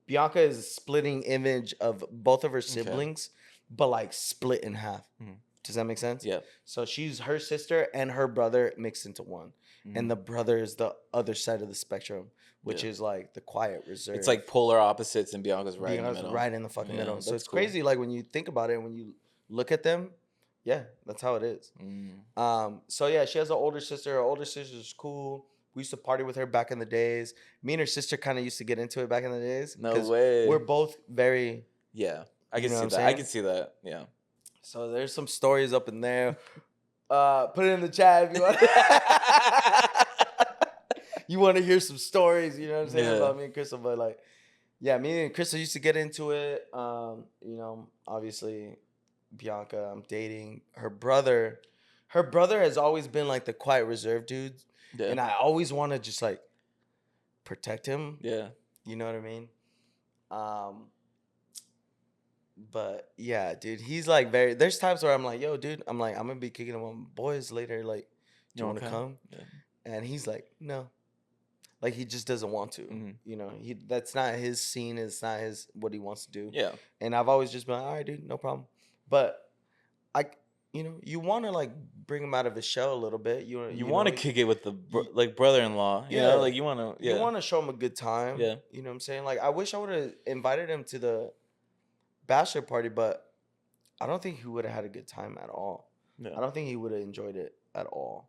Bianca is a splitting image of both of her siblings, but like split in half. Mhm. Does that make sense? Yeah. So she's her sister and her brother mixed into one. Mhm. And the brother is the other side of the spectrum, which Yeah. is like the quiet reserve. It's like polar opposites, and Bianca's right in the Bianca's middle. right in the fucking Yeah, middle. So that's it's cool. crazy, like when you think about it, when you look at them, yeah, that's how it is. So yeah, she has an older sister. Her older sister's cool. We used to party with her back in the days. Me and her sister kind of used to get into it back in the days. No 'cause way. We're both very. Yeah, I You can know see what that. I'm I saying? can see that. Yeah. So there's some stories up in there. Put it in the chat if you want. You want to hear some stories, you know what I'm saying, Yeah. about me and Crystal. But like, yeah, me and Crystal used to get into it. Obviously, Bianca, I'm dating her brother. Her brother has always been like the quiet, reserved dude, Yeah. and I always want to just like protect him. Yeah. You know what I mean? But yeah, dude, he's like very. There's times where I'm like, yo, dude, I'm gonna be kicking him on boys later. Like, do you want to Okay. come? Yeah. And he's like, no. Like he just doesn't want to. Mhm. That's not his scene. It's not his what he wants to do. Yeah. And I've always just been like, all right, dude, no problem. But you want to like bring him out of his shell a little bit. You want to kick it with the you- like brother-in-law. You Yeah. know, like you want to. Yeah. You want to show him a good time. Yeah. You know what I'm saying? Like I wish I would have invited him to the bachelor party, but I don't think he would have had a good time at all. Yeah. I don't think he would have enjoyed it at all.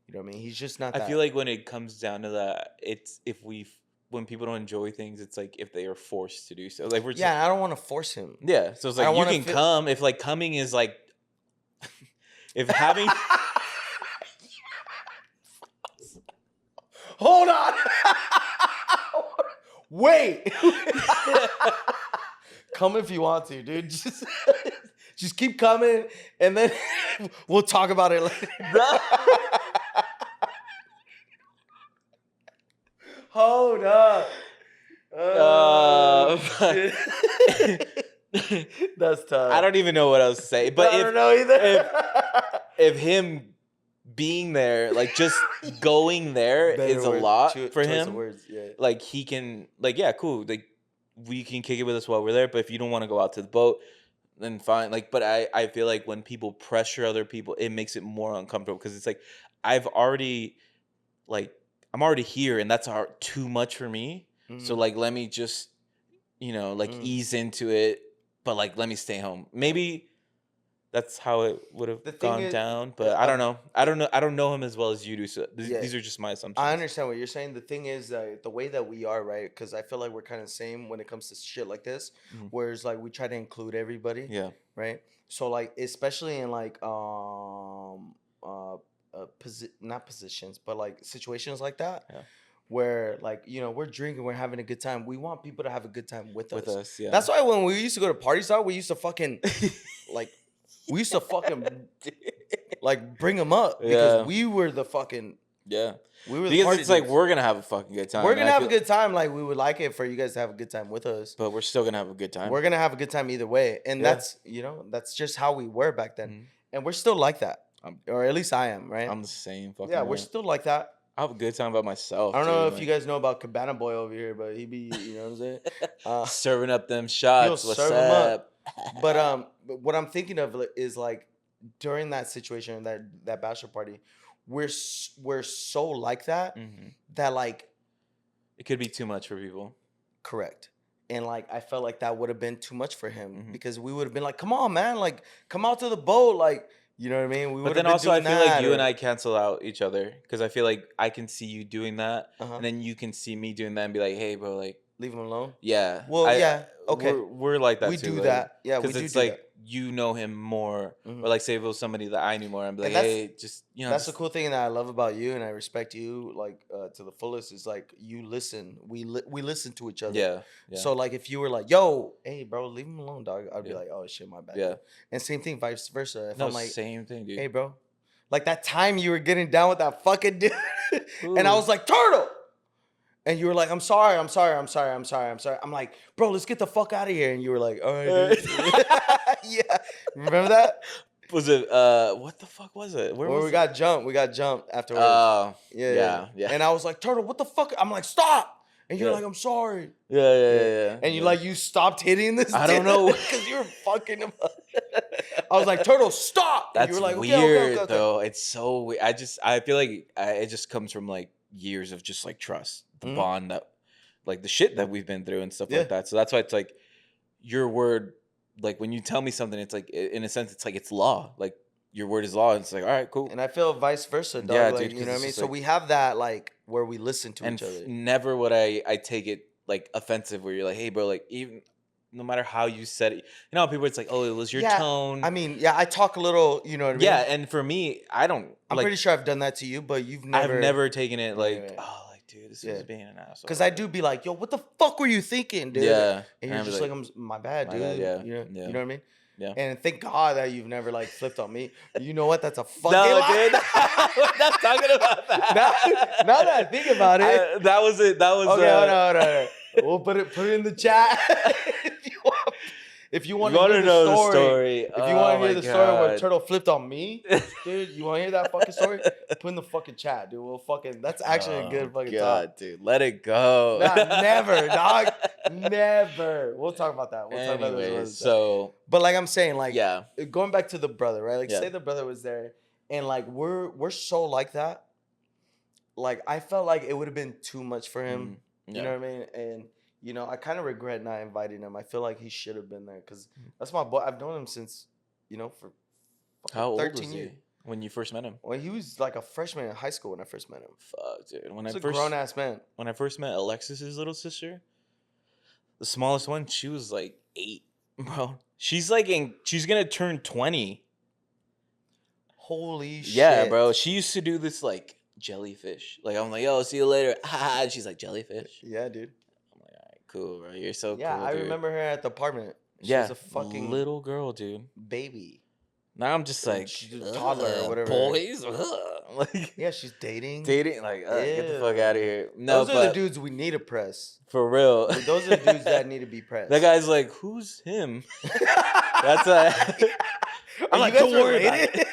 You know what I mean? He's just not I that. feel like when it comes down to that, it's if we when people don't enjoy things, it's like if they are forced to do so. Like we're just Yeah, I don't want to force him. yeah. So it's I like don't you want to can feel. come if like coming is like if having Hold on. Wait. Come if you want to, dude. Just keep coming, and then we'll talk about it later. Hold up. but- Shit. That's tough. I don't even know what else to say. But I don't know either. if him being there, like just going there Better is a word, lot for choice of him. words, yeah. Like he can like yeah, cool. Like we can kick it with us while we're there. But if you don't want to go out to the boat, then fine. Like, but I feel like when people pressure other people, it makes it more uncomfortable because it's like I've already like I'm already here and that's too much for me. So Mhm. like let me just like ease into it, but like let me stay home. Maybe that's how it would have The thing gone is, down, but I don't know. I don't know him as well as you do. So yeah, these are just my I assumptions. understand what you're saying. The thing is that the way that we are, right? Because I feel like we're kind of same when it comes to shit like this. Mhm. Whereas like we try to include everybody, Yeah. right? So like especially in like not positions, but like situations like that, Yeah. where like we're drinking, we're having a good time. We want people to have a good time with With us. us, yeah. That's why when we used to go to parties, out we used to fucking like we used to fucking like bring them up because Yeah. we were the fucking Yeah. we were the Because party it's like dudes. we're gonna have a fucking good We're time, and gonna I have a feel, good time. Like we would like it for you guys to have a good time with us. but we're still gonna have a good time. We're gonna have a good time either way, and Yeah. that's that's just how we were back then, Mhm. and we're still like that, I'm or at least I am, right? I'm the same Yeah, fucking we're way. still like that. I have a good time by I myself, don't know dude. if you Like guys know about Cabana Boy over here, but he be, what I'm saying? Uh, serving up them he'll shots. What's serve them up. up? But what I'm thinking of is like during that situation, that bachelor party, we're so like that Hmm. that like It could be too much for people. correct. And like I felt like that would have been too much for him Hmm. because we would have been like, come on, man, like come out to the boat, like you know what I mean? We But would have then been also, I doing feel like that you and or I cancel out each other because I feel like I can see you doing that, uh-huh. and then you can see me doing that and be like, "Hey, bro, like, Leave him alone. yeah, Well, yeah, okay. we're like that We too, do like, that. Yeah, we because do it's do like that. you know him more, or Hmm. like say if it was somebody that I knew more, I'd be like, And that's hey, just that's the just cool thing that I love about you and I respect you like to the fullest is like you listen. We listen to each other. yeah, yeah, So like if you were like, "Yo, hey bro, leave him alone, dog." I'd be yeah, like, "Oh shit, my bad, yeah. dude." And same thing vice versa. If No, I'm like, same thing, dude. "Hey, bro." Like that time you were getting down with that fucking dude and I Ooh. was like, "Turtle." And you were like, "I'm sorry, I'm sorry, I'm sorry, I'm sorry, I'm sorry." I'm like, "Bro, let's get the fuck out of here." And you were like, "All right, dude." Yeah. Remember that? Was it what the fuck was it? Where When was it? we got jumped afterwards. Oh, Yeah, yeah, yeah. yeah, yeah, And I was like, Turtle, what the fuck? I'm like, stop. And you're yeah, like, I'm sorry. yeah, yeah, Yeah. yeah, yeah. And you Yeah. like you stopped hitting this I dude don't know. because you were fucking him up. I was like, Turtle, stop. And you That's were like, okay, okay, okay, weird okay. though. It's so weird. I feel like it just comes from like years of just like trust, the Hmm. bond that, like the shit that we've been through and stuff Yeah. like that. So that's why it's like your word. Like when you tell me something, it's like in a sense, it's like it's law. Like your word is law. It's like all right, cool. And I feel vice versa, dog. Yeah, dude. Like, you Because know what I it's mean? just So like, we have that like where we listen to and each other. never would I take it like offensive where you're like, hey, bro, like even no matter how you said it, how people it's like, oh, it was your Yeah. tone. I mean, yeah, I talk a little, you know what I Yeah, mean? and for me, I don't I'm like. pretty sure I've done that to you, but you've I've never. never taken it Right, like, right. oh, like, dude, this Yeah. is being an asshole. Cause I do be like, yo, what the fuck were you thinking, dude? Yeah, And and you're I'd be just like, like, my bad, my bad. dude. Yeah, You yeah, know what I mean? yeah. And thank God that you've never like flipped on me. You know what? That's a fucking No, lie. dude, we're not talking about now, that. now that I think about it, That was it. That was okay, hold on. We'll put it in the chat if you want. If you You want to want hear to the know the story, story? if you want Oh to hear my the story where god, Turtle flipped on me, dude, you want to hear that fucking story? Put in the fucking chat, dude. We'll fucking. That's actually a oh good fucking talk. god, dude, let it go. Nah, never, dog. Never. We'll talk about that. We'll talk about this Anyways, another time. so But like I'm saying, like yeah, going back to the brother, right? Like yeah, say the brother was there, and like we're so like that. Like I felt like it would have been too much for him. You yeah. know what I mean? And I kind of regret not inviting him. I feel like he should have been there because that's my boy. I've known him since for How fucking old 13 was years. he? when you first met him? Well, he was like a freshman in high school when I first met him. Fuck, dude. He's a grown ass man. When I first met Alexis's little sister, the smallest one, she was like 8, bro. She's gonna turn 20. Holy Yeah, shit. bro. She used to do this like jellyfish. Like I'm like, yo, see you later. And she's like jellyfish. Yeah, dude. I'm like, all right, cool, bro. You're so Yeah, cool, I dude. remember her at the apartment. She Yeah, was a fucking little girl, dude. baby. Now I'm just like She's a toddler or whatever. boys. Like Yeah, she's dating. dating. Like get the fuck Ew. out of here. No, Those are the dudes we need to press. for real. Like, those are the dudes that need to be pressed. That guy's like, who's him? That's I'm like, don't worry about it.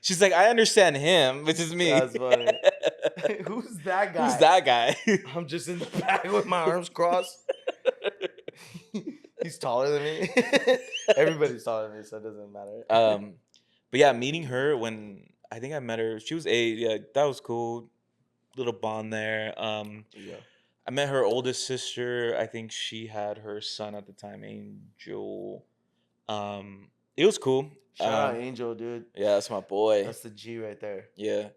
She's like, I understand him, which is me. That's funny. Who's that guy? Who's that guy? I'm just in the back with my arms crossed. He's taller than me. Everybody's taller than me, so it doesn't matter. But yeah, meeting her when I think I met her, she was 8. Yeah, that was cool. Little bond there. Yeah. I met her oldest sister. I think she had her son at the time, Angel. It was cool. Shout out Angel, dude. Yeah, that's my boy. That's the G right there. Yeah.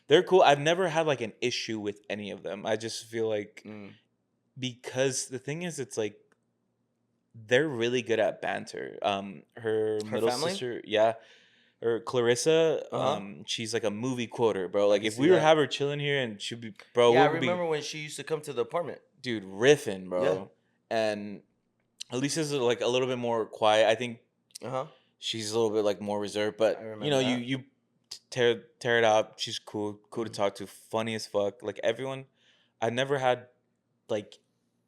They're cool. I've never had like an issue with any of them. I just feel like because the thing is, it's like they're really good at banter. Her middle family? sister, yeah, or Clarissa, Uh-huh. she's like a movie quoter, bro. Like can if see we were that. have her chilling here and she'd be, bro, Yeah, I we'd be, remember when she used to come to the apartment. dude, riffing, bro. Yeah. And Elisa's like a little bit more quiet. I think Uh-huh. she's a little bit like more reserved, but I remember you know, that. you tear it out. She's cool to Mhm. talk to, funny as fuck. Like everyone, I never had like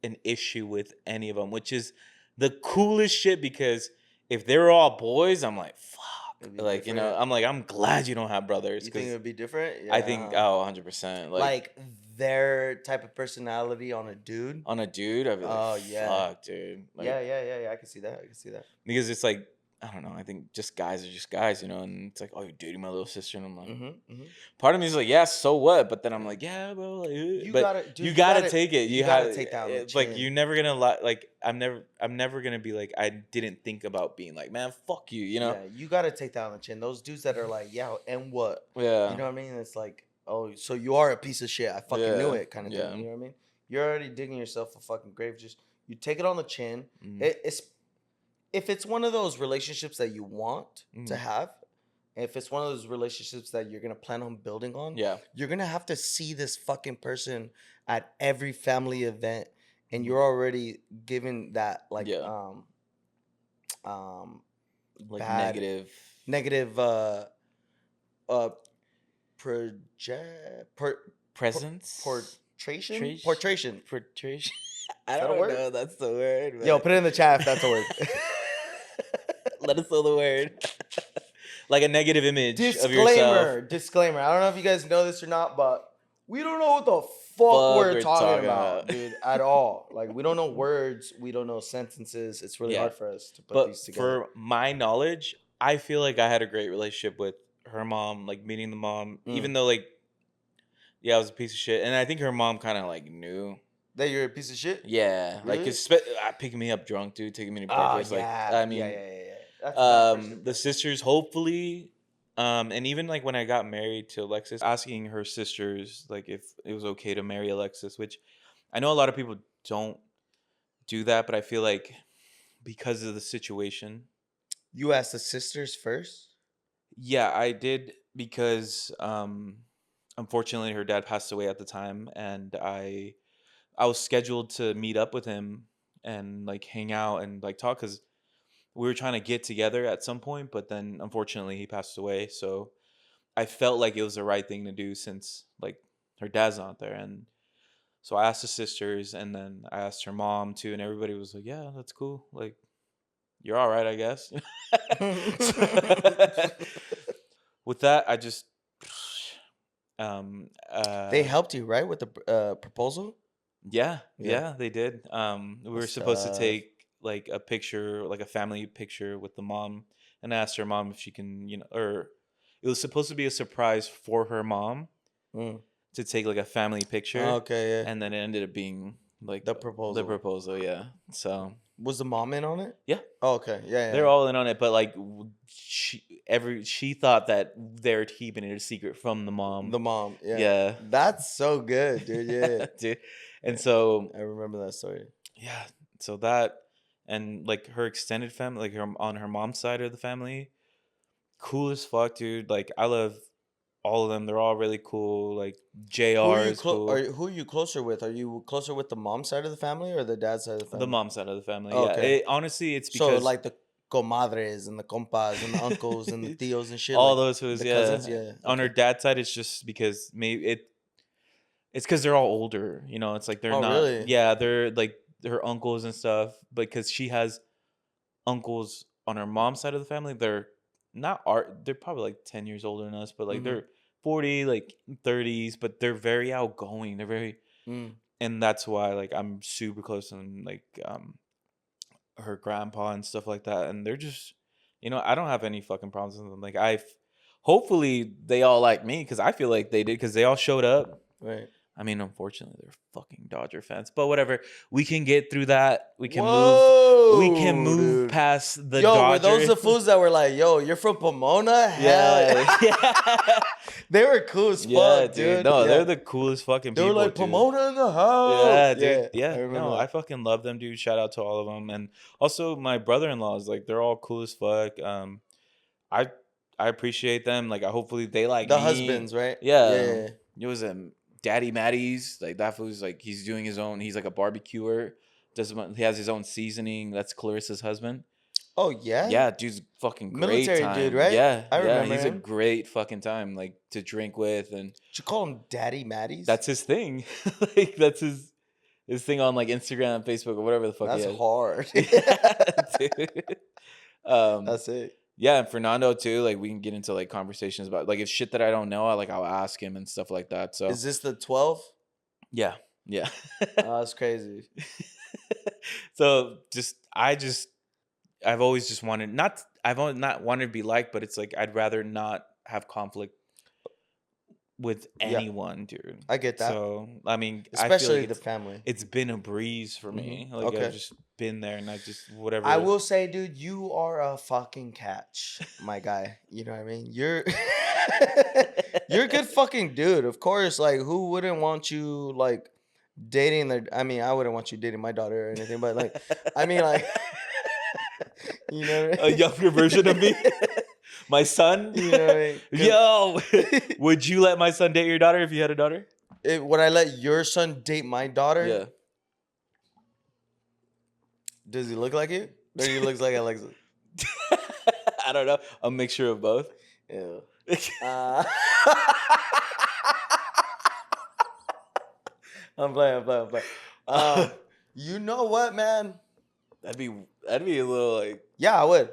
an issue with any of them, which is the coolest shit because if they were all boys, I'm like, fuck. It'd be Like, you know, different. I'm like, I'm glad you don't have brothers. You think it 'Cause would be different? Yeah. I think, oh, 100%. Like their type of personality on a dude. On a dude, I'd be like, Oh, yeah. fuck, dude. Like, Yeah. I can see that. because it's like, I don't know. I think just guys are just guys, you know. And it's like, oh, you're dating my little sister, and I'm like, Mm-hmm. part of me is like, yeah, so what? But then I'm like, yeah, bro. Like, you gotta take it. You gotta take down the it's like chin. you're never gonna like. I'm never gonna be like. I didn't think about being like, man, fuck you. You know. Yeah, you gotta take down the chin. Those dudes that are like, yeah, and what? Yeah. You know what I mean? It's like, oh, so you are a piece of shit. I fucking knew it, kind of Yeah. thing. You know what I mean? You're already digging yourself a fucking grave. Just you take it on the chin. Mhm. It's if it's one of those relationships that you want to Mhm. have, if it's one of those relationships that you're gonna plan on building on, Yeah. you're gonna have to see this fucking person at every family event, and Mhm. you're already given that like Yeah. Like bad negative uh presence. portration. Portration. I that a don't word? know. That's the word. Yo, man. put it in the chat if that's a word. Let us know the word. Like a negative image of yourself. Disclaimer. I don't know if you guys know this or not, but we don't know what the fuck we're talking about, dude, at all. Like, we don't know words. We don't know sentences. It's really Yeah. hard for us to put But these together. for my knowledge, I feel like I had a great relationship with her mom, like meeting the mom, even though like, yeah, I was a piece of shit. And I think her mom kind of like knew. That you're a piece of shit? Yeah. Really? Like, picking me up drunk, dude, taking me to Oh, breakfast. yeah. Like, I mean, yeah. That's that person, the bro. sisters, hopefully, and even like when I got married to Alexis, asking her sisters like if it was okay to marry Alexis, which I know a lot of people don't do that, but I feel like because of the situation, You asked the sisters first? yeah, I did because unfortunately her dad passed away at the time, and I was scheduled to meet up with him and like hang out and like talk because we were trying to get together at some point, but then unfortunately he passed away. So I felt like it was the right thing to do since like her dad's not there. And so I asked the sisters, and then I asked her mom too, and everybody was like, yeah, that's cool. Like, you're all right, I guess. With that, I just They helped you, right, with the proposal? yeah, Yeah. they did. We were That's supposed to tough. take like a picture, like a family picture with the mom, and I asked her mom if she can, you know, or it was supposed to be a surprise for her mom Mm. to take like a family picture, Okay, yeah. and then it ended up being like The the proposal. proposal. Yeah. So Was the mom in on it? yeah, Oh, okay. Yeah, they're yeah. all in on it, but like she thought that they're keeping it a secret from the mom. The mom. Yeah. Yeah. That's so good, dude. Yeah. Dude. And Yeah. so I remember that story. yeah, so that and like her extended family, like her on her mom's side of the family, cool as fuck, dude. Like I love all of them. They're all really cool. Like Who are JR you is cool. who are you closer with? Are you closer with the mom side of the family or the dad side of the The family? mom side of the family. Oh, Yeah. okay. Honestly, it's So because like the comadres and the compas and the uncles and the tios and shit, all like those who's the cousins. yeah. Yeah. On her Okay. dad's side, it's just because maybe it's because they're all older. You know, it's like they're Oh, not. really? Yeah, they're like her uncles and stuff. Because she has uncles on her mom's side of the family. They're not art. They're probably like 10 years older than us, but like Mm-hmm. they're 40, like 30s. But they're very outgoing. They're very, Mm. and that's why like I'm super close and like her grandpa and stuff like that. And they're just, I don't have any fucking problems with them. Like hopefully they all like me because I feel like they did because they all showed up. Right. I mean, unfortunately, they're fucking Dodger fans, but whatever. We can get through that. We can move. We can Whoa, move dude. past the Yo, were those Dodger. the fools that were like, yo, you're from Pomona? Hell Yeah, yeah. yeah, They were cool as yeah, fuck, dude. dude. No, they're Yeah. the coolest fucking They were people, like, dude. Pomona in the house. Yeah, dude. Yeah, I Yeah, remember no, I that. fucking love them, dude. Shout out to all of them, and also my brother-in-laws. Like, they're all cool as fuck. I I appreciate them. Like, I hopefully they like The me. husbands, right? Yeah, Yeah, yeah, yeah. it was Daddy Matty's. Like that fool's like he's doing his own. He's like a barbecuer. He has his own seasoning. That's Clarissa's husband. Oh, yeah? Yeah, dude's fucking great Military dude, time. right? Yeah, I yeah, remember he's a him. great fucking time. Like to drink with, and Did you call him Daddy Matties? that's his thing. Like that's his thing on like Instagram and Facebook or whatever the fuck he That's has. hard. Yeah, dude. Um, That's it. yeah, and Fernando too. Like we can get into like conversations about like if shit that I don't know, I'll ask him and stuff like that. So Is this the 12? yeah, yeah. Oh, that's crazy. So I've always just wanted not I've always not wanted to be liked, but it's like I'd rather not have conflict with Yeah, anyone, dude. I get that. So I mean, I feel like Especially the family. it's been a breeze for me. Like I've Okay. just been there and I just I whatever. will say, dude, you are a fucking catch, my guy. You know what I mean? You're you're a good fucking dude. Of course, like who wouldn't want you like dating their I mean, I wouldn't want you dating my daughter or anything, but like I mean like you know what I A mean? younger version of me, my son. You know what I mean? 'Cause Yo, would you let my son date your daughter if you had a daughter? would I let your son date my daughter? Yeah. Does he look like you? Or he looks like Alexa? I don't know. A mixture of both. Ew. Uh, I'm playing. You know what, man? that'd be a little like Yeah, I would.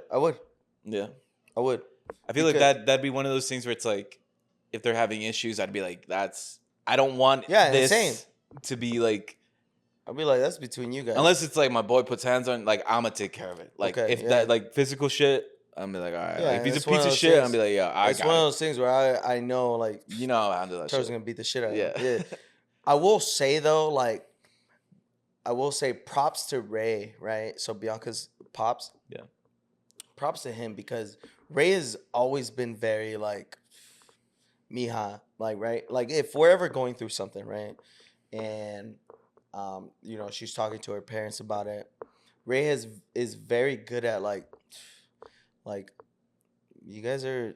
yeah. I would. I feel like Because- that'd be one of those things where it's like if they're having issues, I'd be like, I don't want Yeah, this insane. to be like I'll be like, that's between you guys. unless it's like my boy puts hands on, like I'm gonna take care of it. Like Okay, if yeah. that like physical shit, I'm be like, all right. Yeah, Like, if he's a it's one of piece of those shit, I'm things- be like, yeah, I it's got one of it. those things where I know like You know how I handle that Trevor's shit. gonna beat the shit out of Yeah. him. Yeah. I will say though, like I will say props to Ray, right? So Bianca's pops. Yeah. Props to him because Ray has always been very like mija, like right? Like if we're ever going through something, right? And you know, she's talking to her parents about it. Ray is very good at like you guys are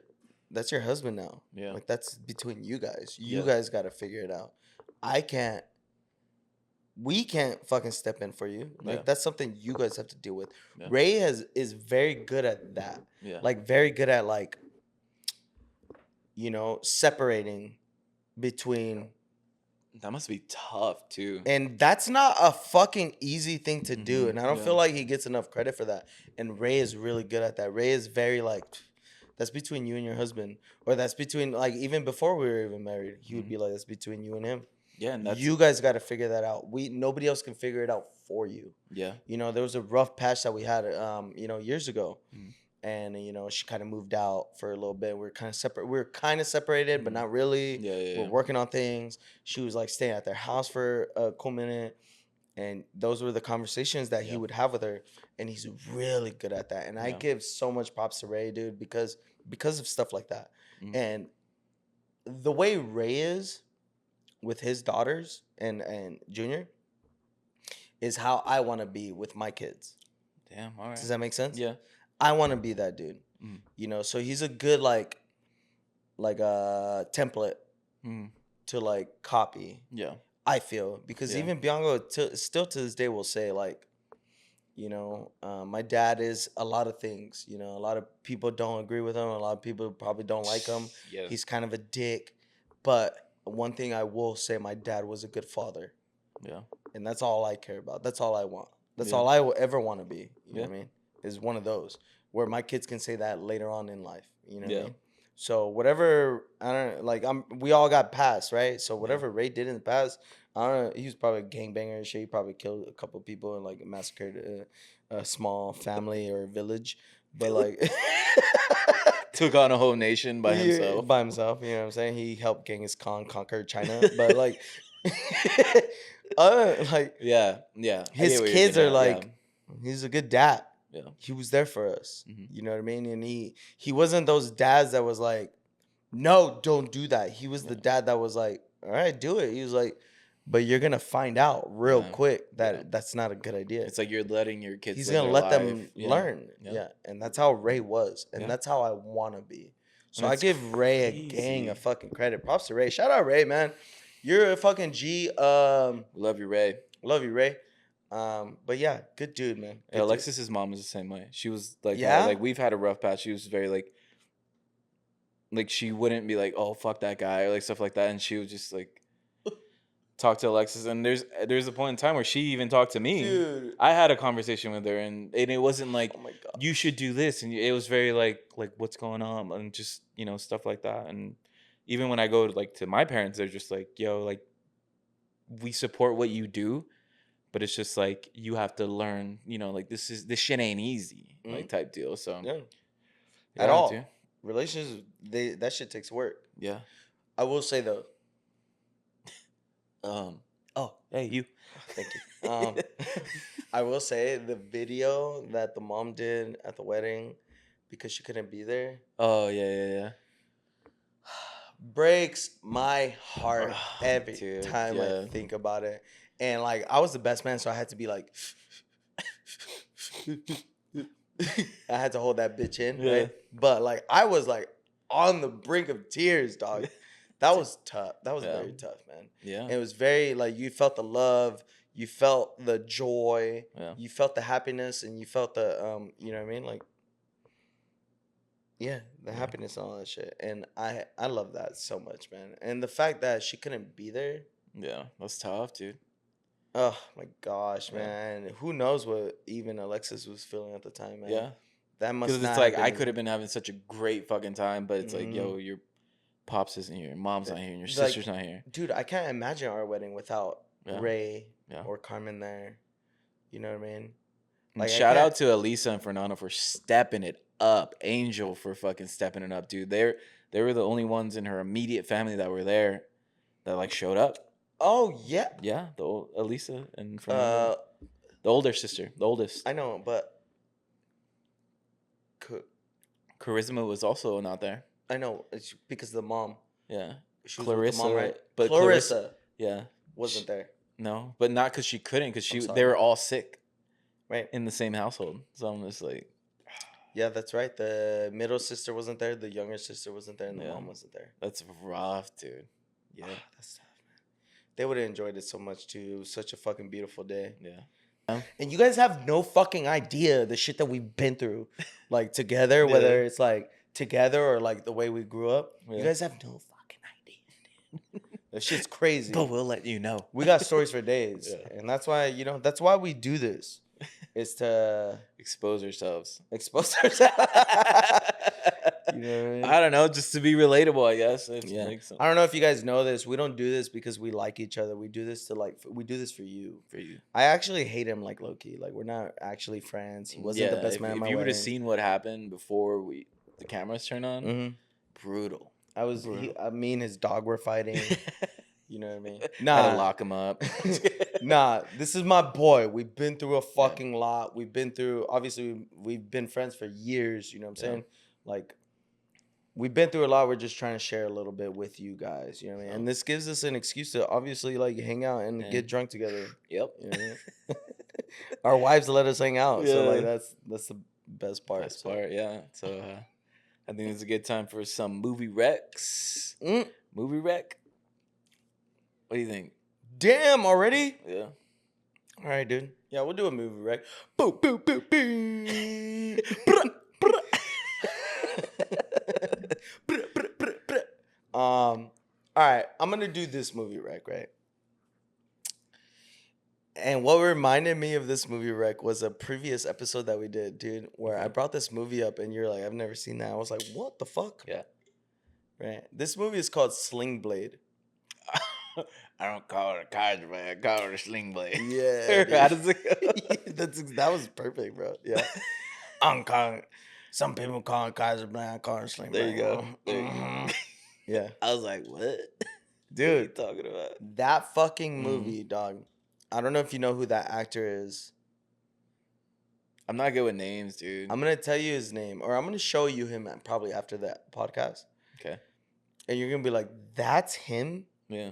that's your husband now. Yeah. Like that's between you guys. You Yeah. guys got to figure it out. We can't fucking step in for you. Like Yeah. that's something you guys have to deal with. Yeah. Ray is very good at that. Yeah. Like very good at like separating between That must be tough too. and that's not a fucking easy thing to do. Mhm, And I don't yeah. feel like he gets enough credit for that. And Ray is really good at that. Ray is very like, that's between you and your husband. Or that's between, like, even before we were even married, he would be like, that's between you and him. Yeah, and that's You guys got to figure that out. Nobody else can figure it out for you. yeah. You know, there was a rough patch that we had, years ago. Mhm. And, she kind of moved out for a little bit. We are kind of separate. We are kind of separated, but Mhm. not really. Yeah, yeah, We're yeah. working on things. She was like staying at their house for a cool minute. And those were the conversations that he Yeah. would have with her, and he's really good at that. And I Yeah. give so much props to Ray, dude, because of stuff like that. Mhm. And the way Ray is with his daughters and Junior is how I want to be with my kids. Damn. All Does right. that make sense? Yeah. I want to be that dude. Mm. You know, so he's a good like a template Mm. to like copy. Yeah. I feel because Yeah. even Bianco still to this day will say like, my dad is a lot of things. You know, a lot of people don't agree with him. A lot of people probably don't like him. Yeah. He's kind of a dick. But one thing I will say, my dad was a good father. Yeah. And that's all I care about. That's all I want. That's Yeah. all I will ever want to be. You know Yeah. what I mean? Is one of those where my kids can say that later on in life. You know what I Yeah. mean? So whatever I don't like, we all got passed, right? So whatever Ray did in the past, I don't know. He was probably a gangbanger and shit. He probably killed a couple people and like massacred a small family or village. But like, Took on a whole nation by himself. by himself. You know what I'm saying? He helped Genghis Khan conquer China. But like, like Yeah. Yeah. I his get what you're kids getting are at. Yeah. like, he's a good dad. Yeah. He was there for us. Mhm. You know what I mean? And he wasn't those dads that was like, no, don't do that. He was the dad that was like, all right, do it. He was like, but you're gonna find out real Yeah. quick that Yeah. that's not a good idea. It's like you're letting your kids He's live gonna their let life. them Yeah. learn. Yeah. Yeah. And that's how Ray was. And Yeah. that's how I wanna be. So And I it's give Ray a gang crazy. of fucking credit. Props to Ray. Shout out Ray, man. You're a fucking G. We love you, Ray. Love you, Ray. But yeah, good dude, man. Good Yeah, dude. Alexis's mom was the same way. She was like, Yeah? like we've had a rough patch. She was very like she wouldn't be like, oh fuck that guy or like stuff like that, and she would just like talk to Alexis. And there's a point in time where she even talked to me. Dude. I had a conversation with her, and it wasn't like Oh my god. you should do this, and it was very like what's going on and just stuff like that. And even when I go to my parents, they're just like, yo, like we support what you do, but it's just like you have to learn, like this shit ain't easy, like type deal. So Yeah. yeah, At all. dude. Relationships, that shit takes work. Yeah. I will say though. Oh, hey, you. Thank you. I will say the video that the mom did at the wedding because she couldn't be there Oh yeah. breaks my heart Ugh, every dude, time I yeah. think about it. And like I was the best man, so I had to be like I had to hold that bitch in, Yeah. right? But like I was like on the brink of tears, dog. That was tough. That was Yeah. very tough, man. Yeah. It was very like you felt the love, you felt the joy, Yeah. you felt the happiness, and you felt the you know what I mean? Like yeah, the happiness and all that shit. And I love that so much, man. And the fact that she couldn't be there, Yeah. That's tough, dude. oh my gosh, Yeah. man. Who knows what even Alexis was feeling at the time, man. Yeah. That must Because not it's like have I been could have been having such a great fucking time, but it's like, yo, your pops isn't here, your mom's not here, and your Like, sister's not here. dude, I can't imagine our wedding without Yeah. Ray Yeah. or Carmen there. You know what I mean? And Like, I shout can't- out to Elisa and Fernando for stepping it up. Angel for fucking stepping it up, dude. They were the only ones in her immediate family that were there that like showed up. Oh yeah. Yeah, Elisa and Fernando. The older sister, the oldest. I know, but Charisma was also not there. I know it's because of the mom. Yeah. She was Clarissa, with the mom, right? but Clarissa yeah, wasn't there, no, but not because she couldn't, because I'm sorry. they were all sick right? in the same household. So I'm just like, Yeah, that's right. The middle sister wasn't there. The younger sister wasn't there, and the Yeah. mom wasn't there. that's rough, dude. Yeah, That's tough, man. They would have enjoyed it so much too. It was such a fucking beautiful day. yeah, And you guys have no fucking idea the shit that we've been through, like together, whether Yeah. it's like together or like the way we grew up. You Yeah. guys have no fucking idea, dude. That shit's crazy. but we'll let you know. We got stories for days, Yeah. and that's why that's why we do this, is to Expose ourselves. expose ourselves. You know what I mean? I don't know, just to be relatable, I guess. It's Yeah. like some- I don't know if you guys know this. We don't do this because we like each other. We do this we do this for you. for you. I actually hate him like low key. Like we're not actually friends. He wasn't the best man at If my you would have wedding. seen what happened before the cameras turned on, Mhm. brutal. I me and his dog were fighting. You know what I mean? Had to lock him up. Nah, this is my boy. We've been through a Yeah. fucking lot. We've been through, obviously, we've been friends for years. You know what I'm Yeah. saying? Like, we've been through a lot. We're just trying to share a little bit with you guys. You know what I mean? So, And this gives us an excuse to obviously like hang out and yeah. get drunk together. Yep. You know what I mean? Our wives let us hang out, so like Yeah. that's the best part. Best so. part, yeah. So I think it's a good time for some movie recs. Mm, Movie rec? What do you think? damn, already? Yeah. All right, dude. Yeah, we'll do a movie, right? Boo, boo, boo, boo. Bruh, bruh. Bruh, bruh, bruh, bruh. All right, I'm gonna do this movie rec, right? And what reminded me of this movie rec was a previous episode that we did, dude, where I Okay. brought this movie up and you're like, I've never seen that. I was like, what the fuck? Yeah. Right. This movie is called Sling Blade. I don't call it a card, man. I call it a sling blade. Yeah, How dude. does it go? That was perfect, bro. Yeah. I'm calling. Some people call it Kaiser Blade. I call it Sling There Blade. you go. There you Mhm. go. Yeah, I was like, what? What are you dude. talking about? That fucking Mm. movie, dog. I don't know if you know who that actor is. I'm not good with names, dude. I'm gonna tell you his name, or I'm gonna show you him probably after that podcast, Okay. and you're gonna be like, "That's him." Yeah.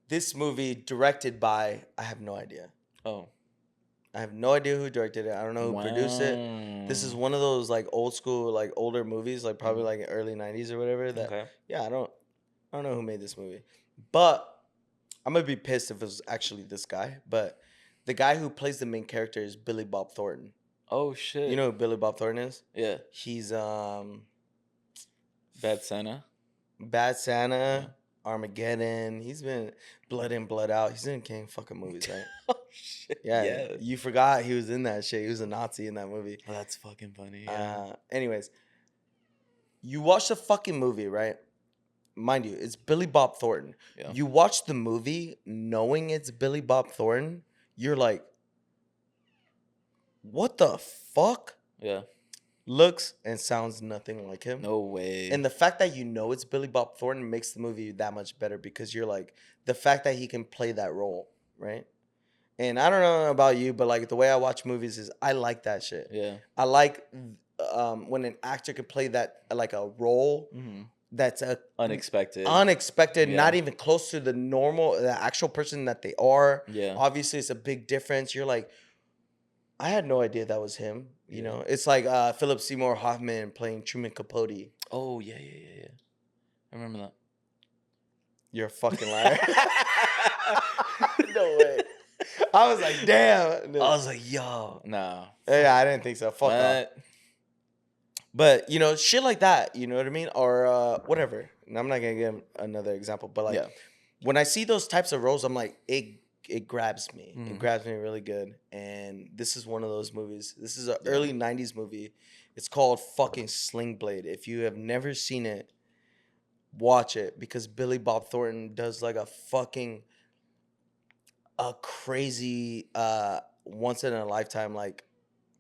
This movie directed by I have no idea. Oh. I have no idea who directed it. I don't know who produced it. This is Wow. one of those like old school, like older movies, like probably Mhm. like early '90s or whatever. That Okay. yeah, I don't know who made this movie, but I'm gonna be pissed if it was actually this guy. But the guy who plays the main character is Billy Bob Thornton. Oh shit. You know who Billy Bob Thornton is? Yeah. He's Bad Santa. Bad Yeah. Santa, Armageddon. He's been Blood In, Blood Out. He's in king fucking movies, right? Oh shit. Yeah, Yeah. you forgot he was in that shit. He was a Nazi in that movie. Oh, that's fucking funny. Yeah. Anyways, you watch the fucking movie, right? Mind you, it's Billy Bob Thornton. Yeah. You watch the movie knowing it's Billy Bob Thornton, you're like, what the fuck? Yeah. Looks and sounds nothing like him. No way. And the fact that you know it's Billy Bob Thornton makes the movie that much better because you're like, the fact that he can play that role, right? And I don't know about you, but like the way I watch movies is I like that shit. Yeah. I like when an actor can play that like a role Mm-hmm. that's Unexpected. unexpected, not Yeah. even close to the actual person that they are. Yeah. Obviously, it's a big difference. You're like, I had no idea that was him. You Yeah. know, it's like Philip Seymour Hoffman playing Truman Capote. Oh yeah, yeah, yeah, yeah. I remember that. You're a fucking liar. No way. I was like, damn. I was like, yo, nah. Yeah, I didn't think so. Fuck off. What? But you know, shit like that. You know what I mean? Or whatever. And I'm not gonna give another example, but like Yeah. when I see those types of roles, I'm like, it grabs me. It Mhm. grabs me really good. And this is one of those movies. This is an Yeah. early '90s movie. It's called fucking Sling Blade. If you have never seen it, watch it because Billy Bob Thornton does like a crazy once in a lifetime like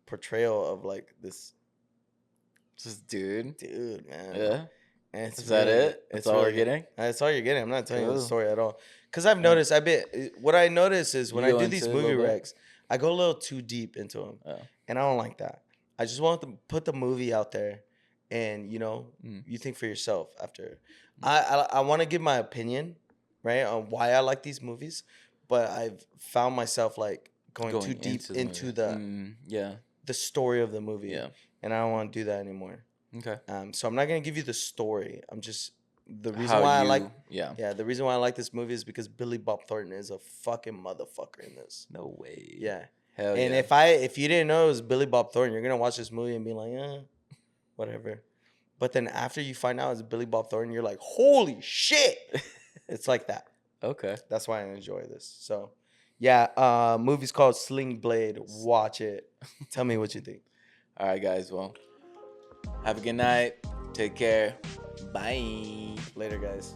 portrayal of like this Just dude. dude, man. Yeah. And it's Is that really- it? That's it's all really we're good. getting? That's all you're getting. I'm not telling you the Cool. story at all. Because I've noticed, what I notice is when You I go do into these it a movie little bit? recs, I go a little too deep into them. Oh. And I don't like that. I just want to put the movie out there and, Mm. you think for yourself after. I want to give my opinion, right, on why I like these movies. But I've found myself like going too deep into movie. the Yeah. the story of the movie. Yeah. And I don't want to do that anymore. Okay. So I'm not gonna give you the story. I'm just the reason How why I you- like Yeah. the reason why I like this movie is because Billy Bob Thornton is a fucking motherfucker in this. No way. Yeah. Hell And yeah. if you didn't know it was Billy Bob Thornton, you're gonna watch this movie and be like, whatever. But then after you find out it's Billy Bob Thornton, you're like, holy shit! It's like that. Okay. That's why I enjoy this. So, yeah, movie's called Sling Blade. Watch it. Tell me what you think. All right, guys. Well, have a good night. Take care. Bye. Later, guys.